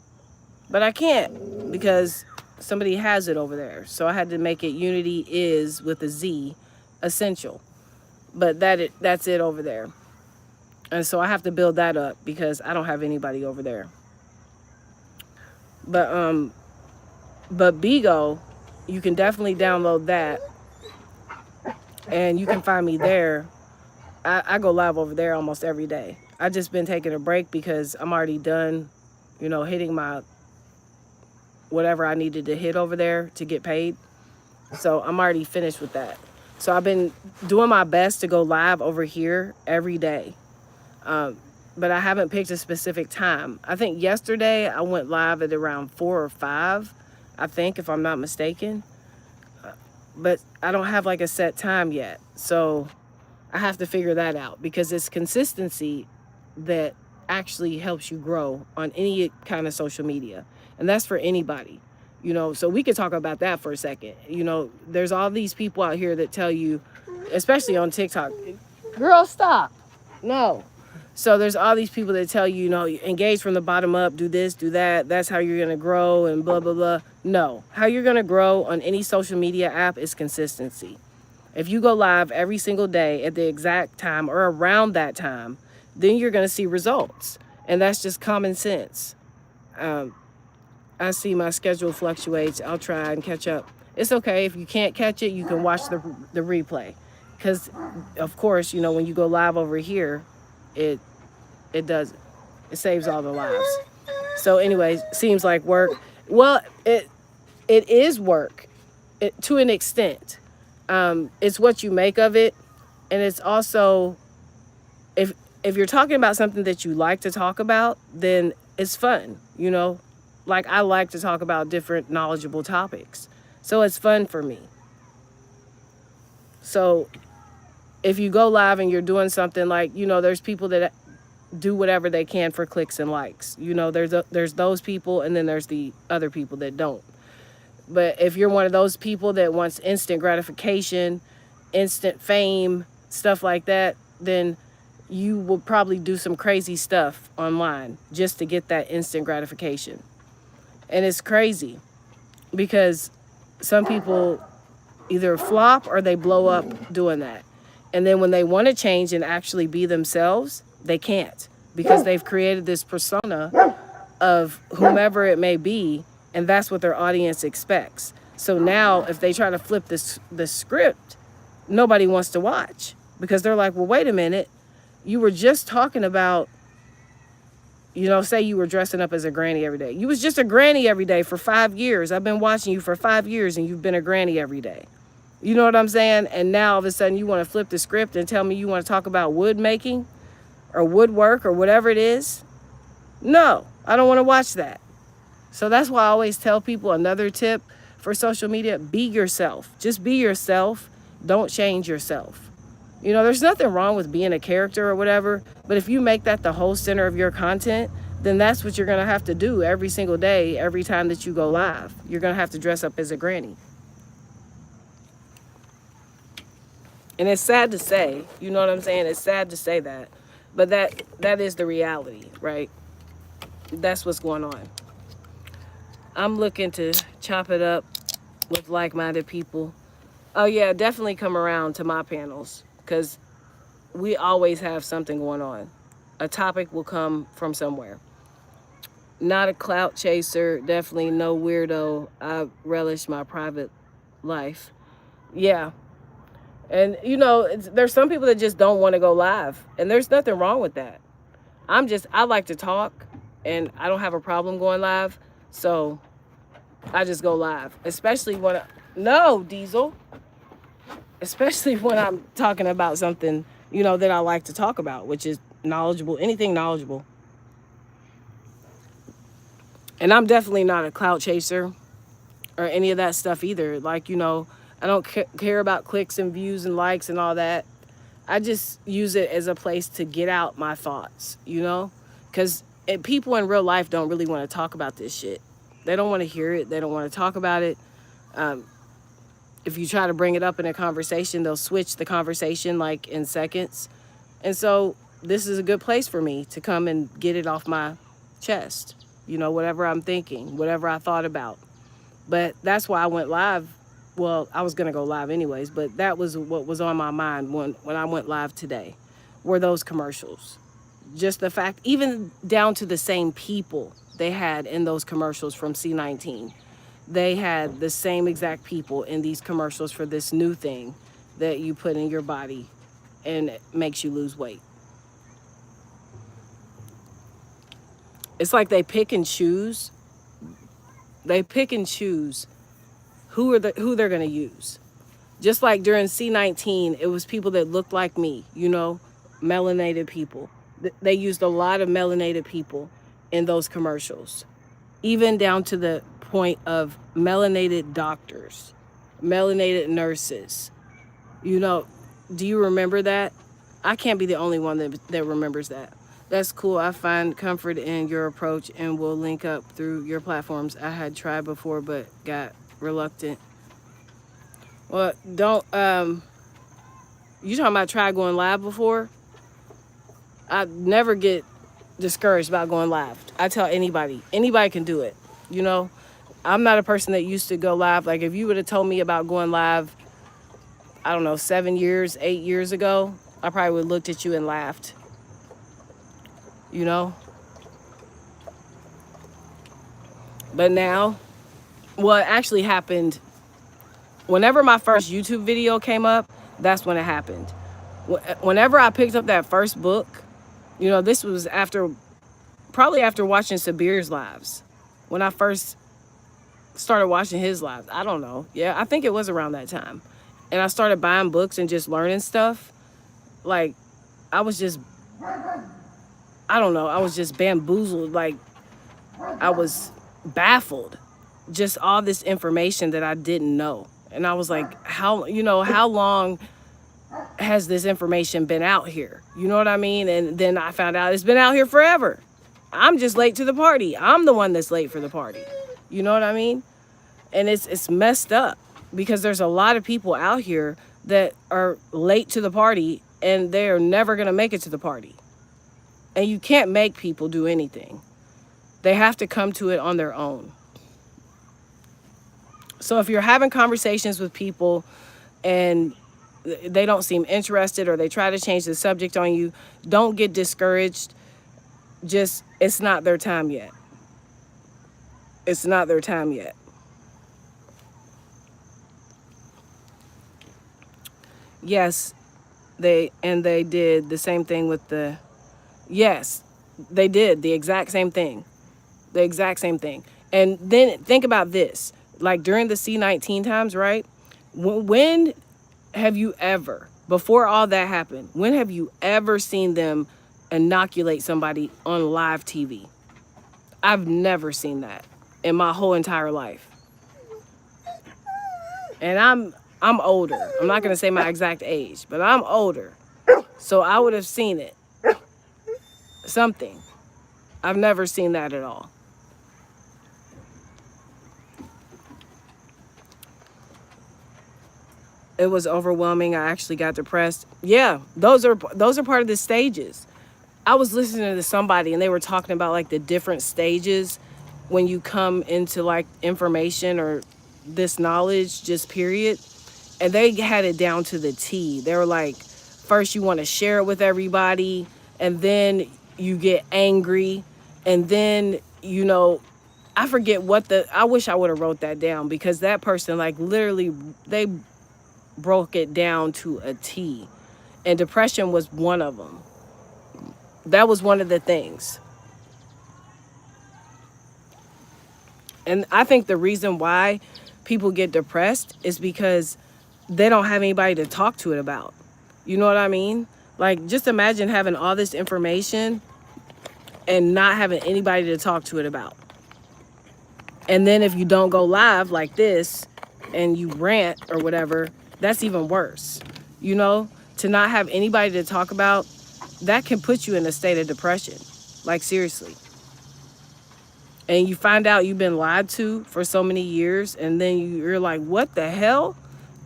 but I can't because somebody has it over there. So I had to make it Unity is with a Z, essential. But that's it over there. And so I have to build that up because I don't have anybody over there. But Bigo, you can definitely download that, and you can find me there. I go live over there almost every day. I just been taking a break because I'm already done, hitting my whatever I needed to hit over there to get paid. So I'm already finished with that. So I've been doing my best to go live over here every day. But I haven't picked a specific time. I think yesterday I went live at around 4 or 5, I think, if I'm not mistaken. But I don't have like a set time yet. So I have to figure that out, because it's consistency that actually helps you grow on any kind of social media. And that's for anybody. So we could talk about that for a second. There's all these people out here that tell you, especially on TikTok, girl, stop. No. So there's all these people that tell you, engage from the bottom up, do this, do that. That's how you're going to grow and blah, blah, blah. No. How you're going to grow on any social media app is consistency. If you go live every single day at the exact time or around that time, then you're going to see results. And that's just common sense. I see my schedule fluctuates. I'll try and catch up. It's okay. If you can't catch it, you can watch the replay. Because, of course, when you go live over here, it saves all the lives. So anyways, seems like work. Well, it is work, to an extent. It's what you make of it. And it's also, if you're talking about something that you like to talk about, then it's fun, Like, I like to talk about different knowledgeable topics. So it's fun for me. So if you go live and you're doing something like, there's people that do whatever they can for clicks and likes. There's those people, and then there's the other people that don't. But if you're one of those people that wants instant gratification, instant fame, stuff like that, then you will probably do some crazy stuff online just to get that instant gratification. And it's crazy because some people either flop or they blow up doing that. And then when they want to change and actually be themselves, they can't, because they've created this persona of whomever it may be, and that's what their audience expects. So now if they try to flip the script, nobody wants to watch, because they're like, well, wait a minute. You were just talking about, say you were dressing up as a granny every day. You was just a granny every day for 5 years. I've been watching you for 5 years, and you've been a granny every day. You know what I'm saying? And now all of a sudden you want to flip the script and tell me you want to talk about wood making or woodwork or whatever it is. No, I don't want to watch that. So that's why I always tell people, another tip for social media: be yourself. Just be yourself. Don't change yourself. There's nothing wrong with being a character or whatever, but if you make that the whole center of your content, then that's what you're going to have to do every single day, every time that you go live. You're going to have to dress up as a granny. And it's sad to say, you know what I'm saying? It's sad to say that, but that is the reality, right? That's what's going on. I'm looking to chop it up with like-minded people. Oh yeah, definitely come around to my panels, because we always have something going on. A topic will come from somewhere. Not a clout chaser, definitely no weirdo. I relish my private life. Yeah. And, there's some people that just don't want to go live. And there's nothing wrong with that. I like to talk, and I don't have a problem going live. So I just go live. Especially when no, Diesel. Especially when I'm talking about something, that I like to talk about, which is knowledgeable, anything knowledgeable. And I'm definitely not a clout chaser or any of that stuff either. Like, I don't care about clicks and views and likes and all that. I just use it as a place to get out my thoughts, you know? Because people in real life don't really want to talk about this shit. They don't want to hear it. They don't want to talk about it. Um, if you try to bring it up in a conversation, they'll switch the conversation like in seconds. And so this is a good place for me to come and get it off my chest. You know, whatever I'm thinking, whatever I thought about. But that's why I went live. Well, I was going to go live anyways, but that was what was on my mind when I went live today, were those commercials. Just the fact, even down to the same people they had in those commercials from C19. They had the same exact people in these commercials for this new thing that you put in your body and it makes you lose weight. It's like they pick and choose. They pick and choose who they're going to use. Just like during C19, it was people that looked like me, you know, melanated people. They used a lot of melanated people in those commercials, even down to the point of melanated doctors, melanated nurses. You know, do you remember that? I can't be the only one that remembers that. That's cool. I find comfort in your approach and will link up through your platforms. I had tried before but got reluctant. Well, don't, you talking about try going live before? I never get discouraged about going live. I tell anybody can do it. You know, I'm not a person that used to go live. Like if you would have told me about going live, I don't know, 7 years, 8 years ago, I probably would have looked at you and laughed. You know? But now, what actually happened, whenever my first YouTube video came up, that's when it happened. Whenever I picked up that first book, you know, this was probably after watching Sabir's lives. When I first started watching his lives, I don't know. Yeah, I think it was around that time. And I started buying books and just learning stuff. Like, I was just, I don't know, I was just bamboozled. Like, I was baffled. Just all this information that I didn't know. And I was like, how long has this information been out here? You know what I mean? And then I found out it's been out here forever. I'm just late to the party. I'm the one that's late for the party. You know what I mean? And it's messed up because there's a lot of people out here that are late to the party and they're never going to make it to the party. And you can't make people do anything. They have to come to it on their own. So if you're having conversations with people and they don't seem interested or they try to change the subject on you, don't get discouraged. Just, it's not their time yet. It's not their time yet. Yes, they did the same thing with yes, they did the exact same thing. The exact same thing. And then think about this. Like during the C19 times, right? When have you ever, before all that happened, when have you ever seen them inoculate somebody on live TV? I've never seen that in my whole entire life. And I'm older. I'm not going to say my exact age, but I'm older. So I would have seen it. Something. I've never seen that at all. It was overwhelming. I actually got depressed. Yeah, those are part of the stages. I was listening to somebody and they were talking about like the different stages when you come into like information or this knowledge, just period. And they had it down to the T. They were like, first you want to share it with everybody, and then you get angry, and then, you know, I forget I wish I would have wrote that down because that person like literally, they broke it down to a T. And depression was one of them. That was one of the things. And I think the reason why people get depressed is because they don't have anybody to talk to it about. You know what I mean? Like, just imagine having all this information and not having anybody to talk to it about. And then if you don't go live like this and you rant or whatever, that's even worse. You know, to not have anybody to talk about, that can put you in a state of depression. Like, seriously. And you find out you've been lied to for so many years, and then you're like, what the hell?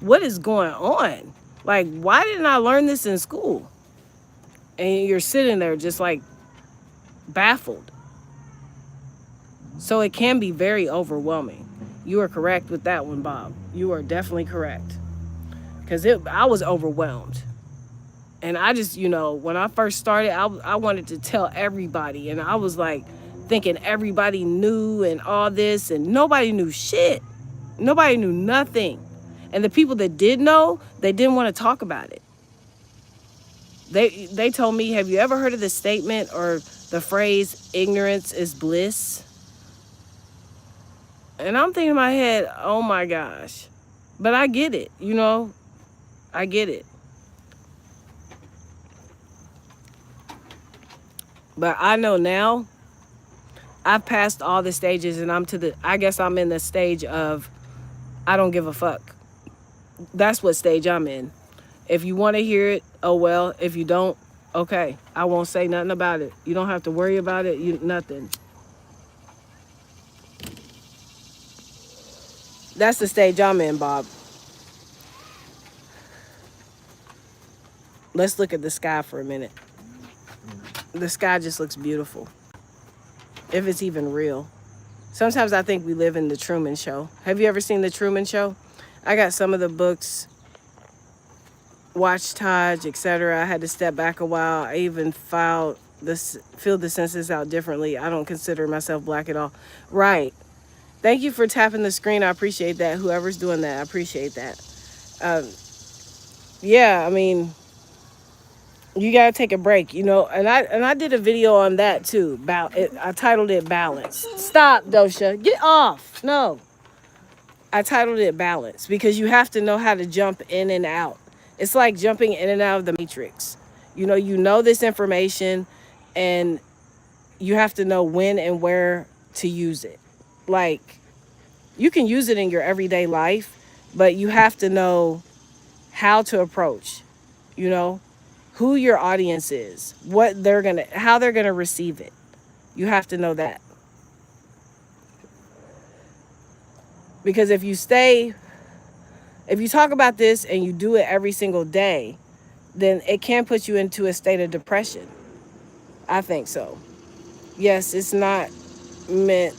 What is going on? Like, why didn't I learn this in school? And you're sitting there just like baffled. So it can be very overwhelming. You are correct with that one, Bob. You are definitely correct. Because I was overwhelmed. And I just, when I first started, I wanted to tell everybody. And I was like thinking everybody knew and all this. And nobody knew shit. Nobody knew nothing. And the people that did know, they didn't want to talk about it. They told me, have you ever heard of the statement or the phrase, ignorance is bliss? And I'm thinking in my head, oh my gosh. But I get it, I get it. But I know now, I've passed all the stages, and I guess I'm in the stage of, I don't give a fuck. That's what stage I'm in. If you want to hear it, oh well. If you don't, okay. I won't say nothing about it. You don't have to worry about it. Nothing. That's the stage I'm in, Bob. Let's look at the sky for a minute. The sky just looks beautiful. If it's even real. Sometimes I think we live in the Truman Show. Have you ever seen the Truman Show? I got some of the books, watched Taj, etc. I had to step back a while. I even filled the census out differently. I don't consider myself black at all. Right. Thank you for tapping the screen. I appreciate that. Whoever's doing that, I appreciate that. Yeah, I mean, you gotta take a break, and I did a video on that too. I titled it Balance. Stop, Dosha. Get off. No. I titled it Balance because you have to know how to jump in and out. It's like jumping in and out of the matrix. You know this information, and you have to know when and where to use it. Like, you can use it in your everyday life, but you have to know how to approach, who your audience is, how they're gonna receive it. You have to know that. Because if you talk about this and you do it every single day, then it can put you into a state of depression. I think so. Yes, it's not meant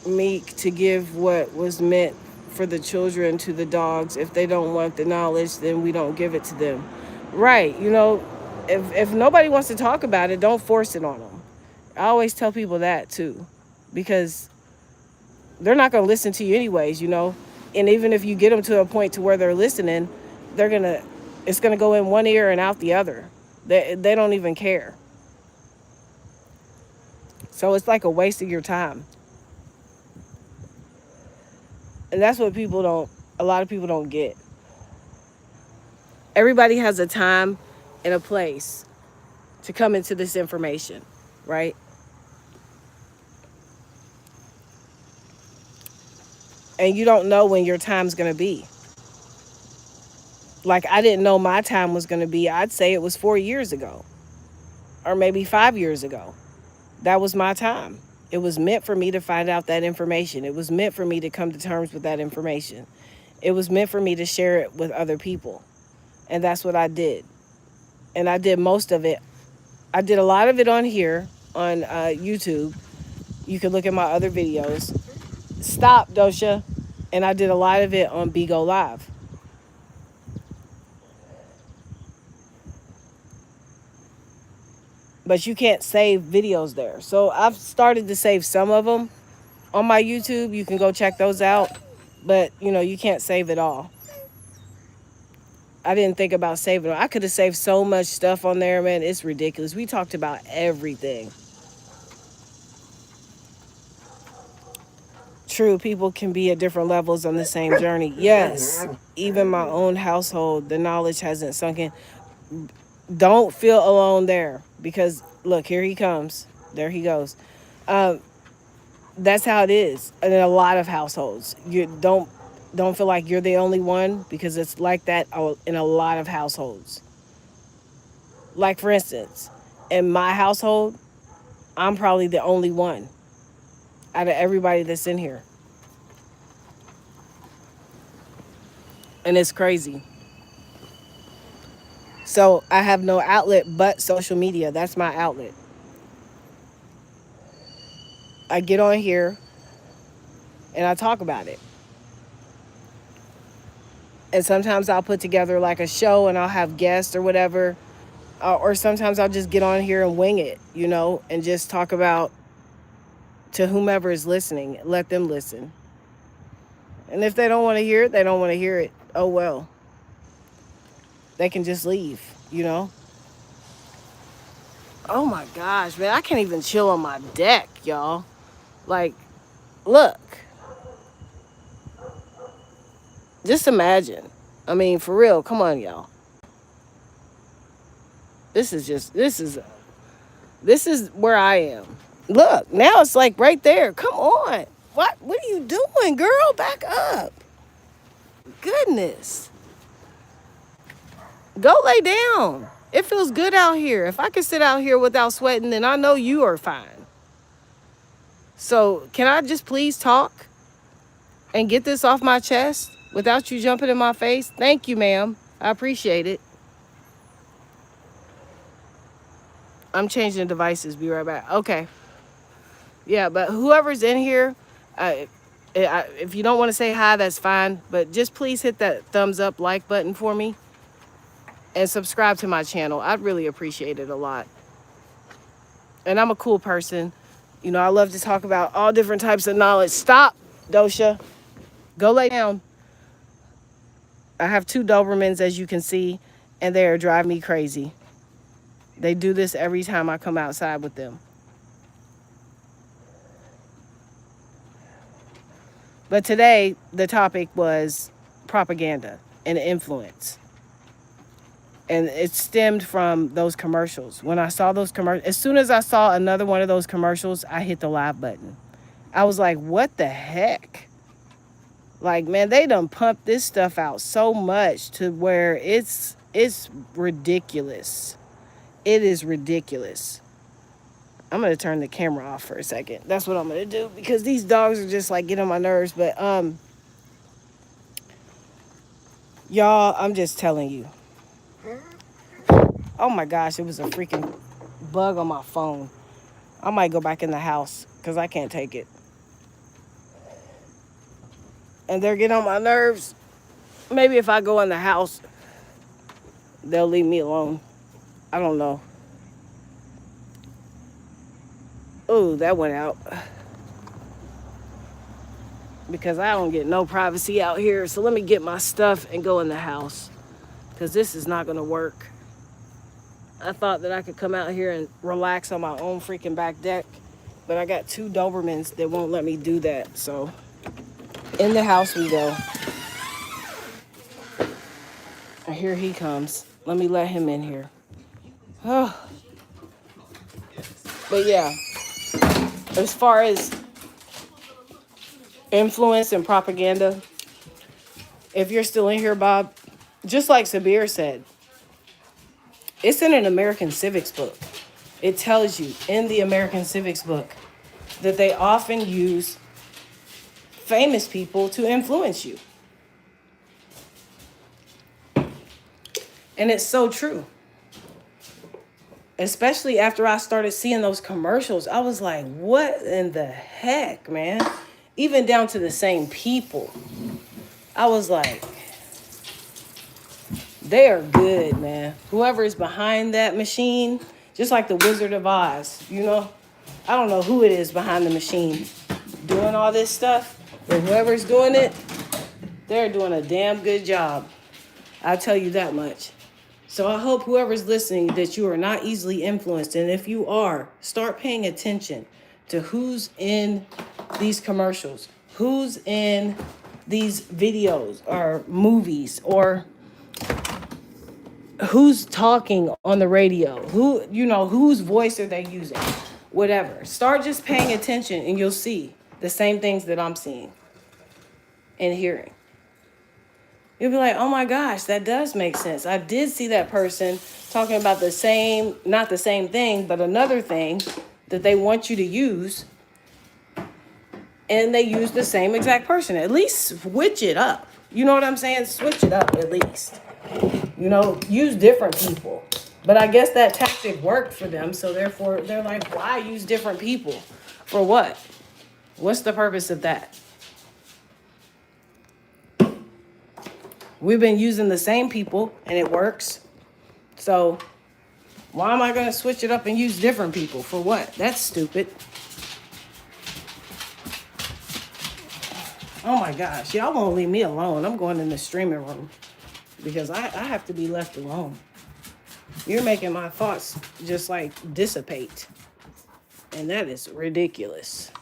meek to give what was meant for the children to the dogs. If they don't want the knowledge, then we don't give it to them. Right. If nobody wants to talk about it, don't force it on them. I always tell people that too, because they're not going to listen to you anyways, and even if you get them to a point to where they're listening, it's going to go in one ear and out the other. They don't even care. So it's like a waste of your time. And that's what a lot of people don't get. Everybody has a time and a place to come into this information, right? And you don't know when your time's going to be. Like, I didn't know my time was going to be, I'd say it was 4 years ago. Or maybe 5 years ago. That was my time. It was meant for me to find out that information. It was meant for me to come to terms with that information. It was meant for me to share it with other people. And that's what I did. And I did most of it. I did a lot of it on here, on YouTube. You can look at my other videos. Stop, Dosha. And I did a lot of it on BeGo Live. But you can't save videos there. So I've started to save some of them on my YouTube. You can go check those out. But, you can't save it all. I didn't think about saving them. I could have saved so much stuff on there, man. It's ridiculous. We talked about everything. True, people can be at different levels on the same journey. Yes, even my own household, the knowledge hasn't sunk in. Don't feel alone there, because look, here he comes. There he goes. That's how it is in a lot of households. You don't don't feel like you're the only one, because it's like that in a lot of households. Like, for instance, in my household, I'm probably the only one out of everybody that's in here. And it's crazy. So I have no outlet but social media. That's my outlet. I get on here and I talk about it. And sometimes I'll put together like a show and I'll have guests or whatever. Or sometimes I'll just get on here and wing it, and just talk about to whomever is listening. Let them listen. And if they don't want to hear it, they don't want to hear it. Oh, well. They can just leave. Oh, my gosh, man. I can't even chill on my deck, y'all. Like, look. Just imagine. I mean, for real. Come on, y'all. This is where I am. Look, now it's like right there. Come on. What are you doing, girl? Back up. Goodness. Go lay down. It feels good out here. If I can sit out here without sweating, then I know you are fine. So can I just please talk and get this off my chest without you jumping in my face? Thank you, ma'am. I appreciate it. I'm changing devices. Be right back. Okay. Yeah, but whoever's in here, if you don't want to say hi, that's fine. But just please hit that thumbs up, like button for me. And subscribe to my channel. I'd really appreciate it a lot. And I'm a cool person. I love to talk about all different types of knowledge. Stop, Dosha. Go lay down. I have 2 Dobermans, as you can see, and they are driving me crazy. They do this every time I come outside with them. But today, the topic was propaganda and influence. And it stemmed from those commercials. When I saw those commercials, as soon as I saw another one of those commercials, I hit the live button. I was like, what the heck? Like, man, they done pumped this stuff out so much to where it's ridiculous. It is ridiculous. I'm going to turn the camera off for a second. That's what I'm going to do, because these dogs are just like getting on my nerves. But, y'all, I'm just telling you. Oh my gosh, it was a freaking bug on my phone. I might go back in the house because I can't take it. And they're getting on my nerves. Maybe if I go in the house, they'll leave me alone. I don't know. Oh, that went out. Because I don't get no privacy out here. So let me get my stuff and go in the house. Because this is not going to work. I thought that I could come out here and relax on my own freaking back deck. But I got 2 Dobermans that won't let me do that. So in the house we go. And here he comes. Let me let him in here. Oh. But yeah. As far as influence and propaganda, if you're still in here, Bob, just like Sabir said, it's in an American Civics book. It tells you in the American Civics book that they often use famous people to influence you. And it's so true. Especially after I started seeing those commercials, I was like, what in the heck, man? Even down to the same people. I was like, they are good, man. Whoever is behind that machine, just like the Wizard of Oz, I don't know who it is behind the machine doing all this stuff, but whoever's doing it, they're doing a damn good job. I'll tell you that much. So I hope whoever's listening that you are not easily influenced. And if you are, start paying attention to who's in these commercials, who's in these videos or movies, or who's talking on the radio, whose voice are they using, whatever. Start just paying attention and you'll see the same things that I'm seeing and hearing. You'll be like, oh my gosh, that does make sense. I did see that person talking about the same, not the same thing, but another thing that they want you to use. And they use the same exact person. At least switch it up. You know what I'm saying? Switch it up at least. You know, use different people. But I guess that tactic worked for them. So therefore, they're like, why use different people? For what? What's the purpose of that? We've been using the same people and it works. So why am I going to switch it up and use different people? For what? That's stupid. Oh my gosh. Y'all won't leave me alone. I'm going in the streaming room because I have to be left alone. You're making my thoughts just like dissipate. And that is ridiculous.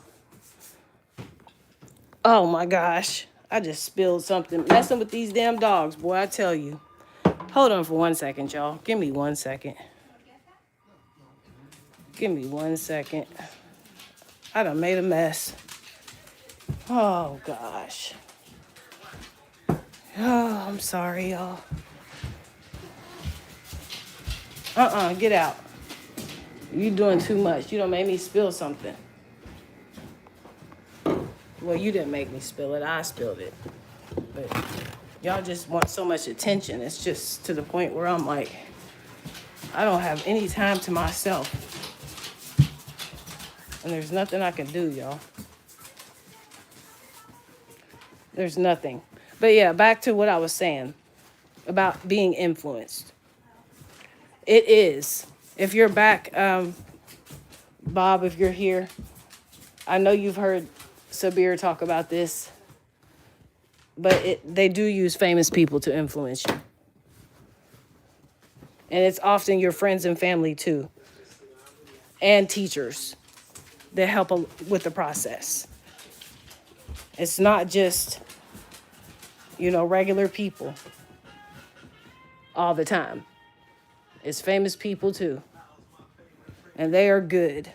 Oh my gosh. I just spilled something. Messing with these damn dogs, boy, I tell you. Hold on for 1 second, y'all. Give me 1 second. Give me 1 second. I done made a mess. Oh gosh. Oh, I'm sorry, y'all. Get out. You doing too much. You done made me spill something. Well, you didn't make me spill it. I spilled it. But y'all just want so much attention. It's just to the point where I'm like, I don't have any time to myself. And there's nothing I can do, y'all. There's nothing. But yeah, back to what I was saying about being influenced. It is. If you're back, Bob, if you're here, I know you've heard Sabir talk about this, but they do use famous people to influence you. And it's often your friends and family too, and teachers that help with the process. It's not just, regular people all the time. It's famous people too. And they are good.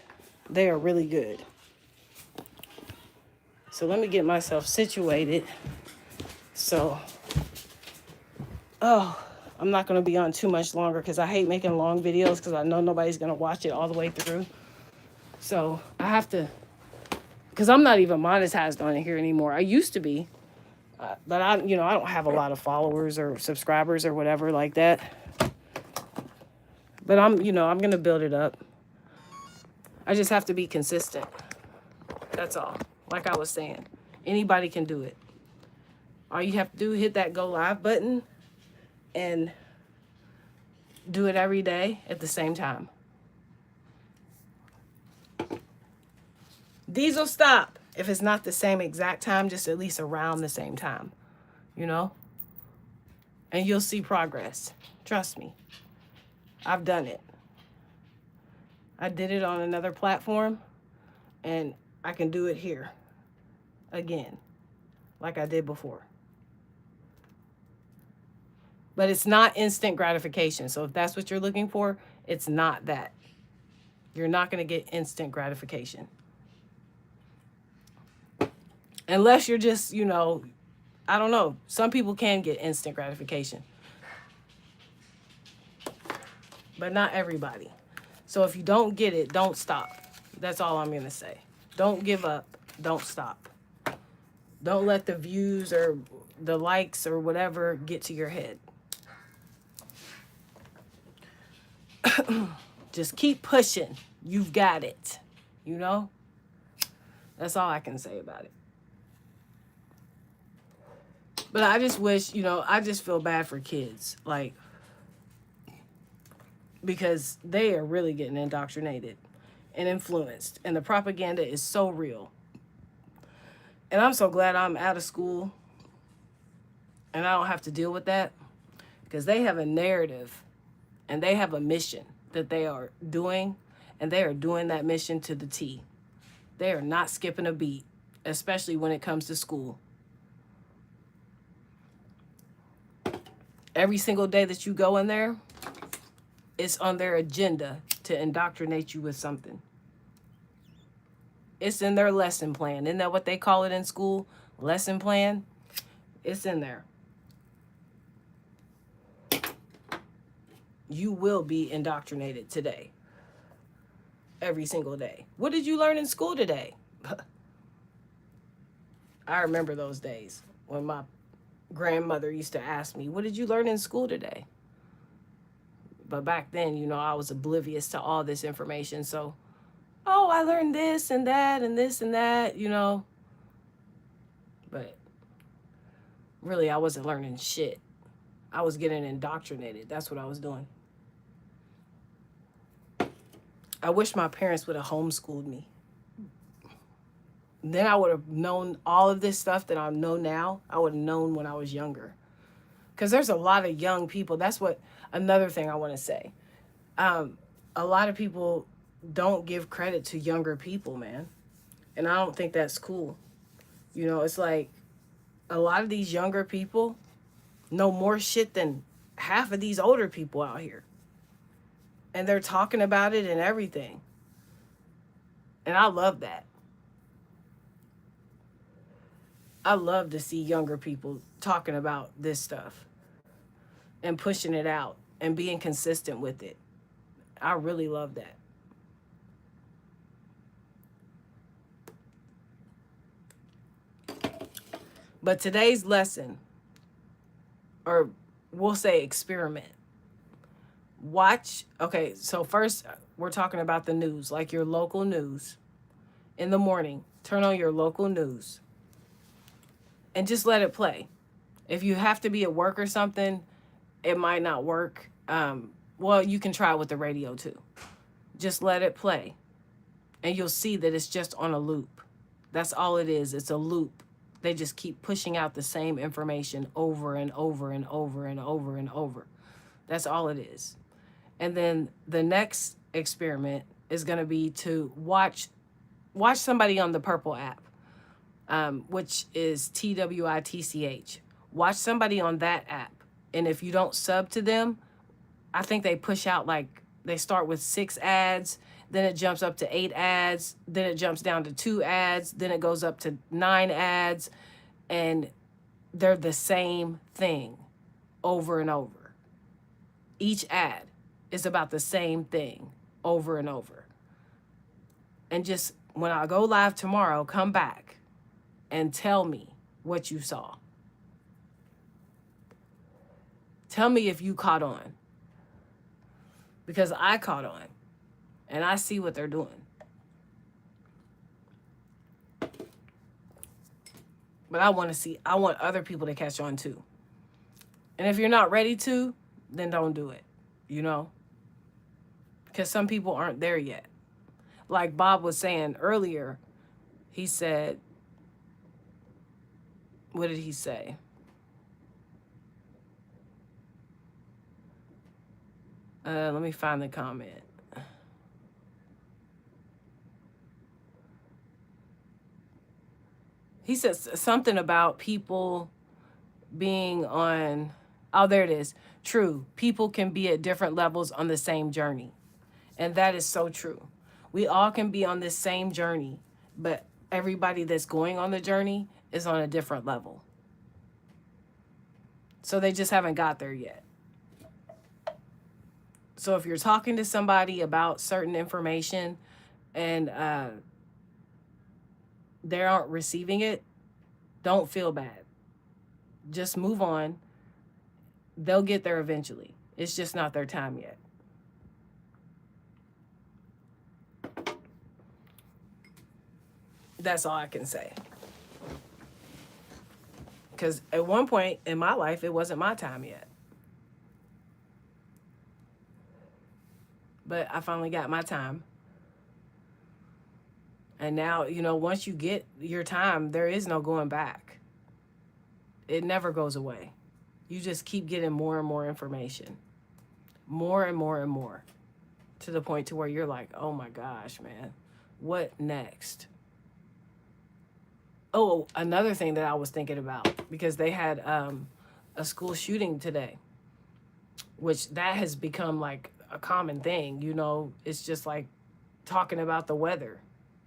They are really good. So let me get myself situated. So, I'm not going to be on too much longer because I hate making long videos because I know nobody's going to watch it all the way through. So I have to, because I'm not even monetized on it here anymore. I used to be, but I don't have a lot of followers or subscribers or whatever like that. But I'm going to build it up. I just have to be consistent. That's all. Like I was saying, anybody can do it. All you have to do is hit that go live button and do it every day at the same time. Diesel, stop. If it's not the same exact time, just at least around the same time, and you'll see progress. Trust me. I've done it. I did it on another platform and I can do it here again, like I did before. But it's not instant gratification. So if that's what you're looking for, it's not that. You're not going to get instant gratification. Unless you're just, I don't know. Some people can get instant gratification. But not everybody. So if you don't get it, don't stop. That's all I'm going to say. Don't give up. Don't stop. Don't let the views or the likes or whatever get to your head. Just keep pushing. You've got it. That's all I can say about it. But I just wish, I just feel bad for kids. Because they are really getting indoctrinated and influenced. And the propaganda is so real. And I'm so glad I'm out of school and I don't have to deal with that. Because they have a narrative and they have a mission that they are doing. And they are doing that mission to the T. They are not skipping a beat, especially when it comes to school. Every single day that you go in there, it's on their agenda to indoctrinate you with something. It's in their lesson plan. Isn't that what they call it in school? Lesson plan? It's in there. You will be indoctrinated today. Every single day. What did you learn in school today? I remember those days when my grandmother used to ask me, what did you learn in school today? But back then, you know, I was oblivious to all this information. So, oh, I learned this and that and this and that, you know. But really, I wasn't learning shit. I was getting indoctrinated. That's what I was doing. I wish my parents would have homeschooled me. Then I would have known all of this stuff that I know now. I would have known when I was younger. Because there's a lot of young people. That's what another thing I want to say. A lot of people don't give credit to younger people, man. And I don't think that's cool. You know, it's like a lot of these younger people know more shit than half of these older people out here. And they're talking about it and everything. And I love that. I love to see younger people talking about this stuff and pushing it out and being consistent with it. I really love that. But today's lesson, or we'll say experiment. Watch, okay, so first we're talking about the news, like your local news. In the morning, turn on your local news and just let it play. If you have to be at work or something, it might not work. Well, you can try it with the radio too. Just let it play. And you'll see that it's just on a loop. That's all it is. It's a loop. They just keep pushing out the same information over and over and over and over and over. That's all it is. And then the next experiment is going to be to watch somebody on the Purple app, which is TWITCH. Watch somebody on that app. And if you don't sub to them, I think they push out, like, they start with 6 ads, then it jumps up to 8 ads, then it jumps down to 2 ads, then it goes up to 9 ads, and they're the same thing over and over. Each ad is about the same thing over and over. And just when I go live tomorrow, come back and tell me what you saw. Tell me if you caught on. Because I caught on. And I see what they're doing. But I want other people to catch on too. And if you're not ready to, then don't do it, you know? Because some people aren't there yet. Like Bob was saying earlier, he said, what did he say? Let me find the comment. He says something about people being on, oh, there it is. True. People can be at different levels on the same journey. And that is so true. We all can be on this same journey, but everybody that's going on the journey is on a different level. So they just haven't got there yet. So if you're talking to somebody about certain information and they aren't receiving it, don't feel bad. Just move on. They'll get there eventually. It's just not their time yet. That's all I can say. Because at one point in my life, it wasn't my time yet. But I finally got my time. And now, you know, once you get your time, there is no going back. It never goes away. You just keep getting more and more information. More and more and more. To the point to where you're like, oh my gosh, man. What next? Oh, another thing that I was thinking about. Because they had a school shooting today. Which that has become like a common thing, you know. It's just like talking about the weather.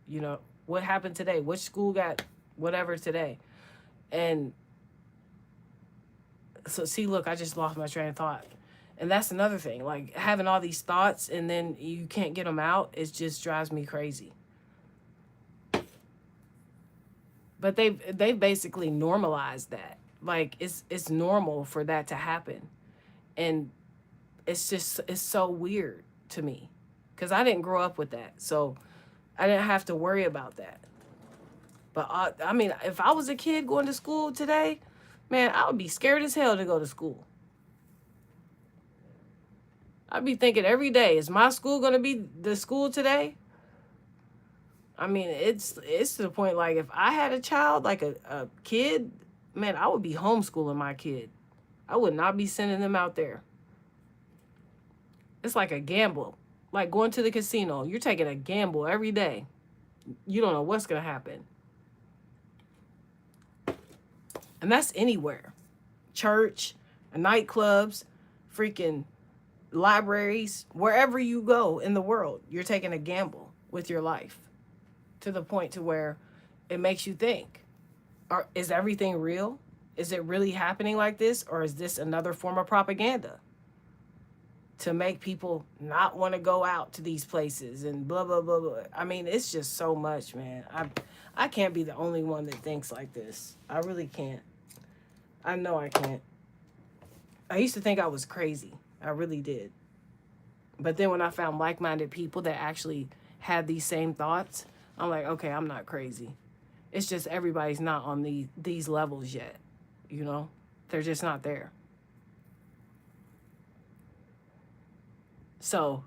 You know, what happened today? Which school got whatever today? And so, see, look, I just lost my train of thought. And that's another thing. Like having all these thoughts and then you can't get them out, it just drives me crazy. But they've basically normalized that. Like it's normal for that to happen. And it's so weird to me cuz I didn't grow up with that. So I didn't have to worry about that. But I mean, if I was a kid going to school today, man, I would be scared as hell to go to school. I'd be thinking every day, is my school going to be the school today? I mean, it's to the point like if I had a child, like a kid, man, I would be homeschooling my kid. I would not be sending them out there. It's like a gamble. Like going to the casino. You're taking a gamble every day. You don't know what's going to happen. And that's anywhere. Church, nightclubs, freaking libraries, wherever you go in the world, you're taking a gamble with your life to the point to where it makes you think, is everything real? Is it really happening like this? Or is this another form of propaganda to make people not want to go out to these places and blah, blah, blah, blah. I mean, it's just so much, man. I can't be the only one that thinks like this. I really can't. I know I can't. I used to think I was crazy. I really did. But then when I found like-minded people that actually had these same thoughts, I'm like, okay, I'm not crazy. It's just everybody's not on these levels yet, you know? They're just not there. So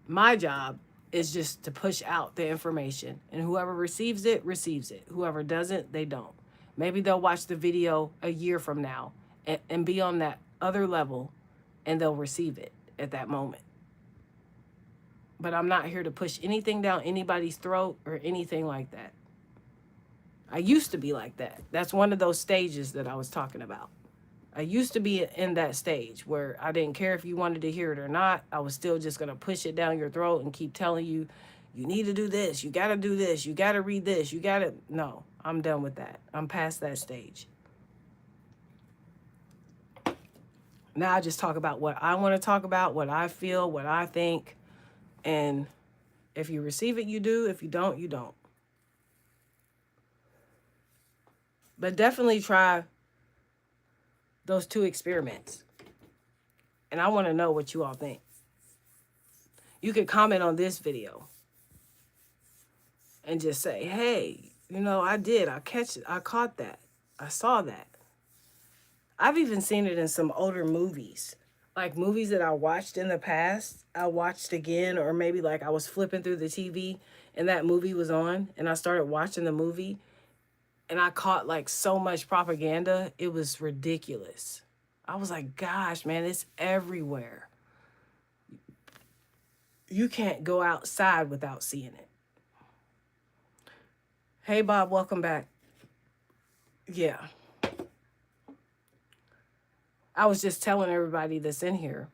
my job is just to push out the information, and whoever receives it, receives it. Whoever doesn't, they don't. Maybe they'll watch the video a year from now and be on that other level, and they'll receive it at that moment. But I'm not here to push anything down anybody's throat or anything like that. I used to be like that. That's one of those stages that I was talking about. I used to be in that stage where I didn't care if you wanted to hear it or not. I was still just going to push it down your throat and keep telling you, you need to do this. You got to do this. You got to read this. You got to. No, I'm done with that. I'm past that stage. Now I just talk about what I want to talk about, what I feel, what I think. And if you receive it, you do. If you don't, you don't. But definitely try those 2 experiments. And I want to know what you all think. You could comment on this video and just say, hey, you know, I did. I caught that. I saw that. I've even seen it in some older movies. Like movies that I watched in the past, I watched again, or maybe like I was flipping through the TV and that movie was on and I started watching the movie and I caught like so much propaganda. It was ridiculous. I was like, gosh, man, it's everywhere. You can't go outside without seeing it. Hey, Bob, welcome back. Yeah. I was just telling everybody that's in here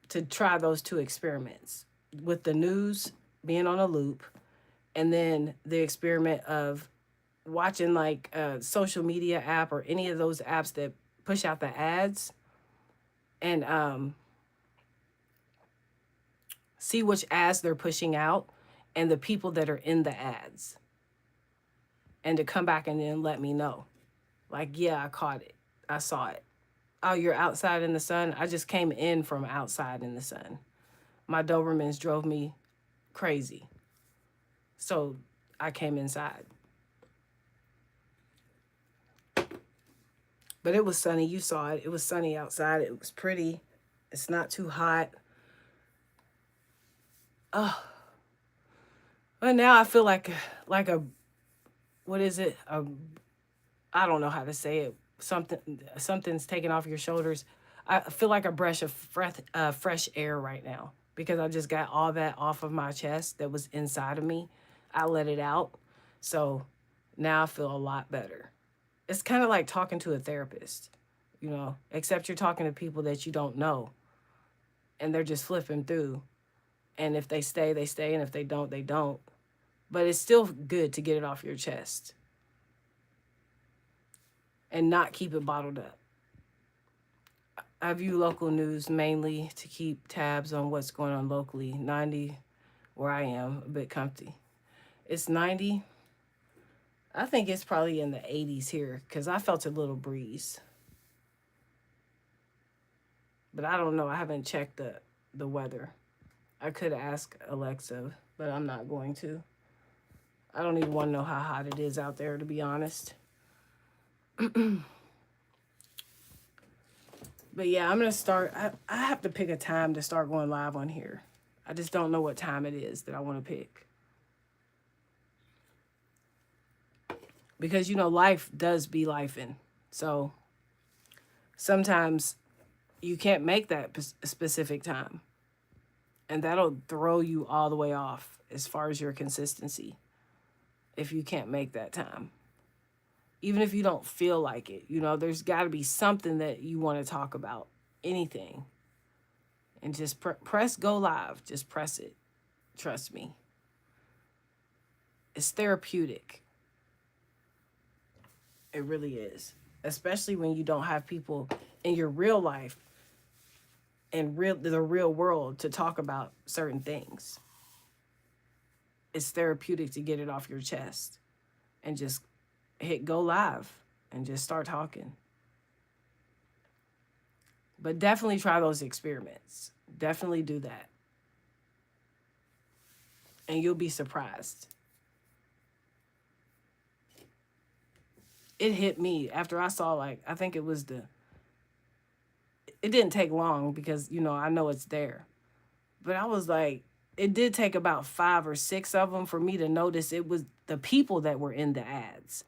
to try those 2 experiments with the news being on a loop and then the experiment of watching like a social media app or any of those apps that push out the ads and see which ads they're pushing out and the people that are in the ads, and to come back and then let me know. Like, yeah, I caught it. I saw it. Oh, you're outside in the sun? I just came in from outside in the sun. My Dobermans drove me crazy. So I came inside. But it was sunny. You saw it. It was sunny outside. It was pretty. It's not too hot. Oh. But now I feel like a, what is it? I don't know how to say it. Something's taken off your shoulders. I feel like a breath of fresh air right now because I just got all that off of my chest that was inside of me. I let it out. So now I feel a lot better. It's kind of like talking to a therapist, you know, except you're talking to people that you don't know and they're just flipping through. And if they stay, they stay. And if they don't, they don't. But it's still good to get it off your chest and not keep it bottled up. I view local news mainly to keep tabs on what's going on locally. 90, where I am, a bit comfy. It's 90. I think it's probably in the 80s here because I felt a little breeze. But I don't know. I haven't checked the weather. I could ask Alexa, but I'm not going to. I don't even want to know how hot it is out there, to be honest. But yeah, I'm going to start. I have to pick a time to start going live on here. I just don't know what time it is that I want to pick. Because, you know, life does be lifing. So sometimes you can't make that specific time. And that'll throw you all the way off as far as your consistency if you can't make that time. Even if you don't feel like it, you know, there's got to be something that you want to talk about, anything. And just press go live. Just press it. Trust me. It's therapeutic. It really is. Especially when you don't have people in your real life and the real world to talk about certain things. It's therapeutic to get it off your chest and just hit go live and just start talking. But definitely try those experiments. Definitely do that. And you'll be surprised. It hit me after I saw, like, I think it was it didn't take long because, you know, I know it's there. But I was like, it did take about 5 or 6 of them for me to notice it was the people that were in the ads.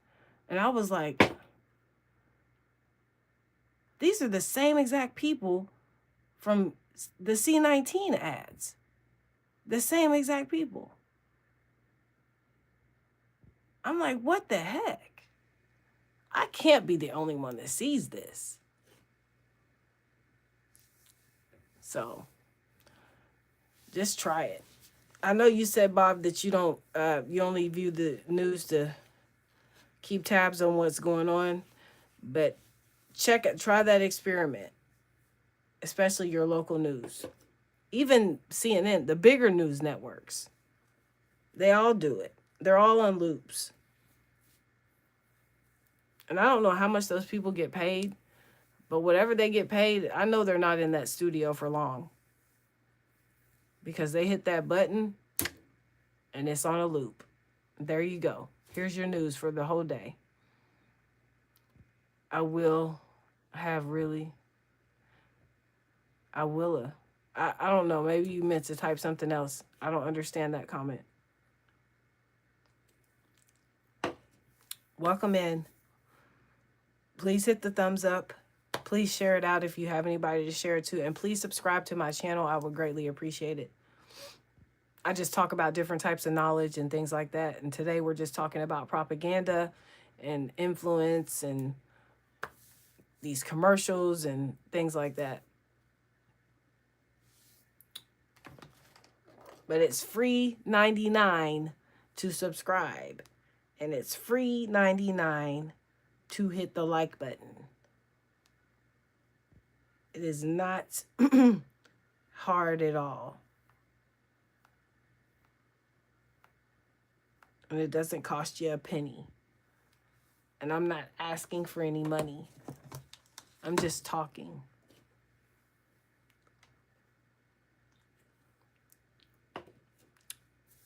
And I was like, these are the same exact people from the C19 ads. The same exact people. I'm like, what the heck? I can't be the only one that sees this. So just try it. I know you said, Bob, that you don't, you only view the news to keep tabs on what's going on, but try that experiment, especially your local news. Even CNN, the bigger news networks, they all do it. They're all on loops. And I don't know how much those people get paid, but whatever they get paid, I know they're not in that studio for long. Because they hit that button and it's on a loop. There you go. Here's your news for the whole day. I don't know. Maybe you meant to type something else. I don't understand that comment. Welcome in. Please hit the thumbs up. Please share it out if you have anybody to share it to. And please subscribe to my channel. I would greatly appreciate it. I just talk about different types of knowledge and things like that. And today we're just talking about propaganda and influence and these commercials and things like that. But it's free 99 to subscribe. And it's free 99 to hit the like button. It is not hard at all. And it doesn't cost you a penny. And I'm not asking for any money. I'm just talking.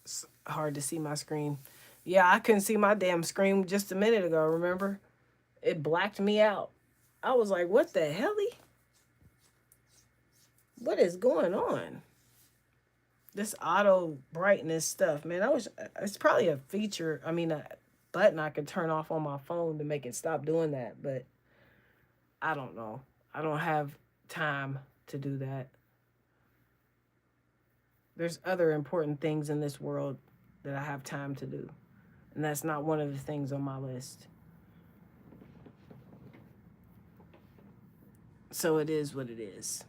It's hard to see my screen. Yeah, I couldn't see my damn screen just a minute ago, remember? It blacked me out. I was like, what the helly? What is going on? This auto brightness stuff, man. It's probably a feature, a button I could turn off on my phone to make it stop doing that, but I don't know. I don't have time to do that. There's other important things in this world that I have time to do, and that's not one of the things on my list. So it is what it is.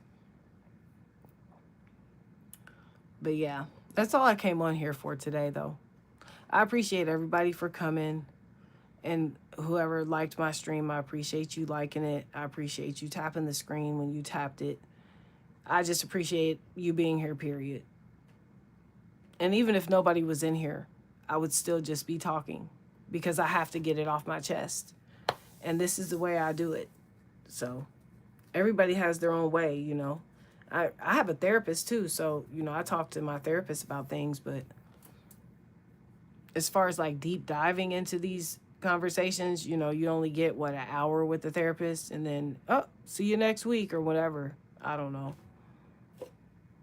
But yeah, that's all I came on here for today, though. I appreciate everybody for coming And whoever liked my stream, I appreciate you liking it. I appreciate you tapping the screen when you tapped it. I just appreciate you being here, period. And even if nobody was in here, I would still just be talking because I have to get it off my chest. And this is the way I do it. So everybody has their own way, you know. I have a therapist too, so, you know, I talk to my therapist about things, but as far as like deep diving into these conversations, you know, you only get, what, an hour with the therapist, and then, oh, see you next week or whatever. I don't know.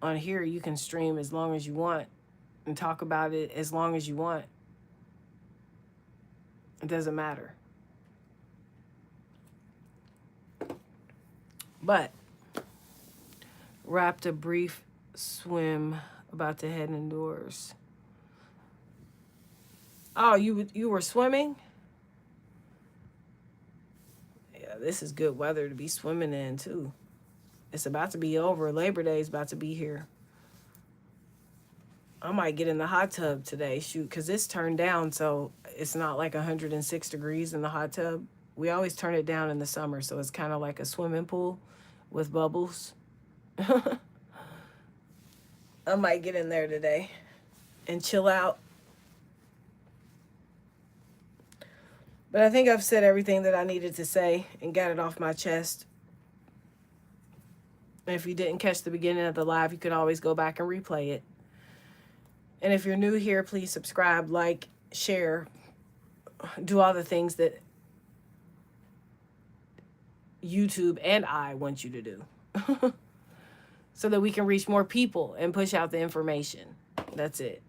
On here, you can stream as long as you want and talk about it as long as you want. It doesn't matter. But wrapped a brief swim, about to head indoors. Oh, you were swimming? Yeah, this is good weather to be swimming in too. It's about to be over. Labor Day is about to be here. I might get in the hot tub today, shoot, because it's turned down, so it's not like 106 degrees in the hot tub. We always turn it down in the summer, so it's kind of like a swimming pool with bubbles. I might get in there today and chill out. But I think I've said everything that I needed to say and got it off my chest. And if you didn't catch the beginning of the live, you can always go back and replay it. And if you're new here, please subscribe, like, share, do all the things that YouTube and I want you to do. So that we can reach more people and push out the information. That's it.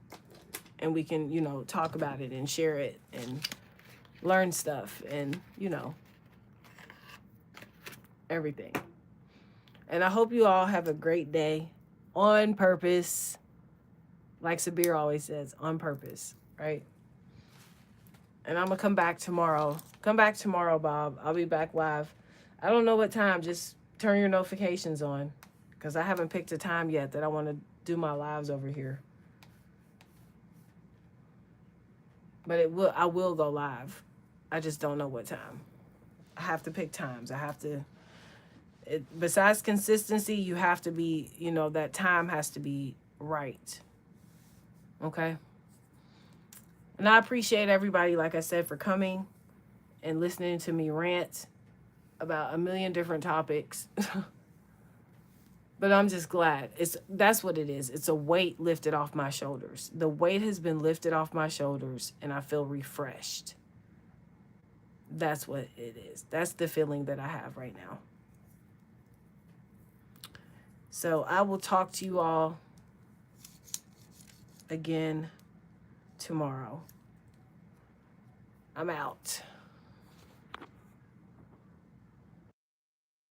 And we can, you know, talk about it and share it and learn stuff and, you know, everything. And I hope you all have a great day on purpose. Like Sabir always says, on purpose, right? And I'm going to come back tomorrow. Come back tomorrow, Bob. I'll be back live. I don't know what time. Just turn your notifications on. Because I haven't picked a time yet that I want to do my lives over here. But I will go live. I just don't know what time. I have to pick times. I have to... besides consistency, you have to be, you know, that time has to be right. Okay? And I appreciate everybody, like I said, for coming and listening to me rant about a million different topics. But I'm just glad. That's what it is. It's a weight lifted off my shoulders. The weight has been lifted off my shoulders, and I feel refreshed. That's what it is. That's the feeling that I have right now. So I will talk to you all again tomorrow. I'm out.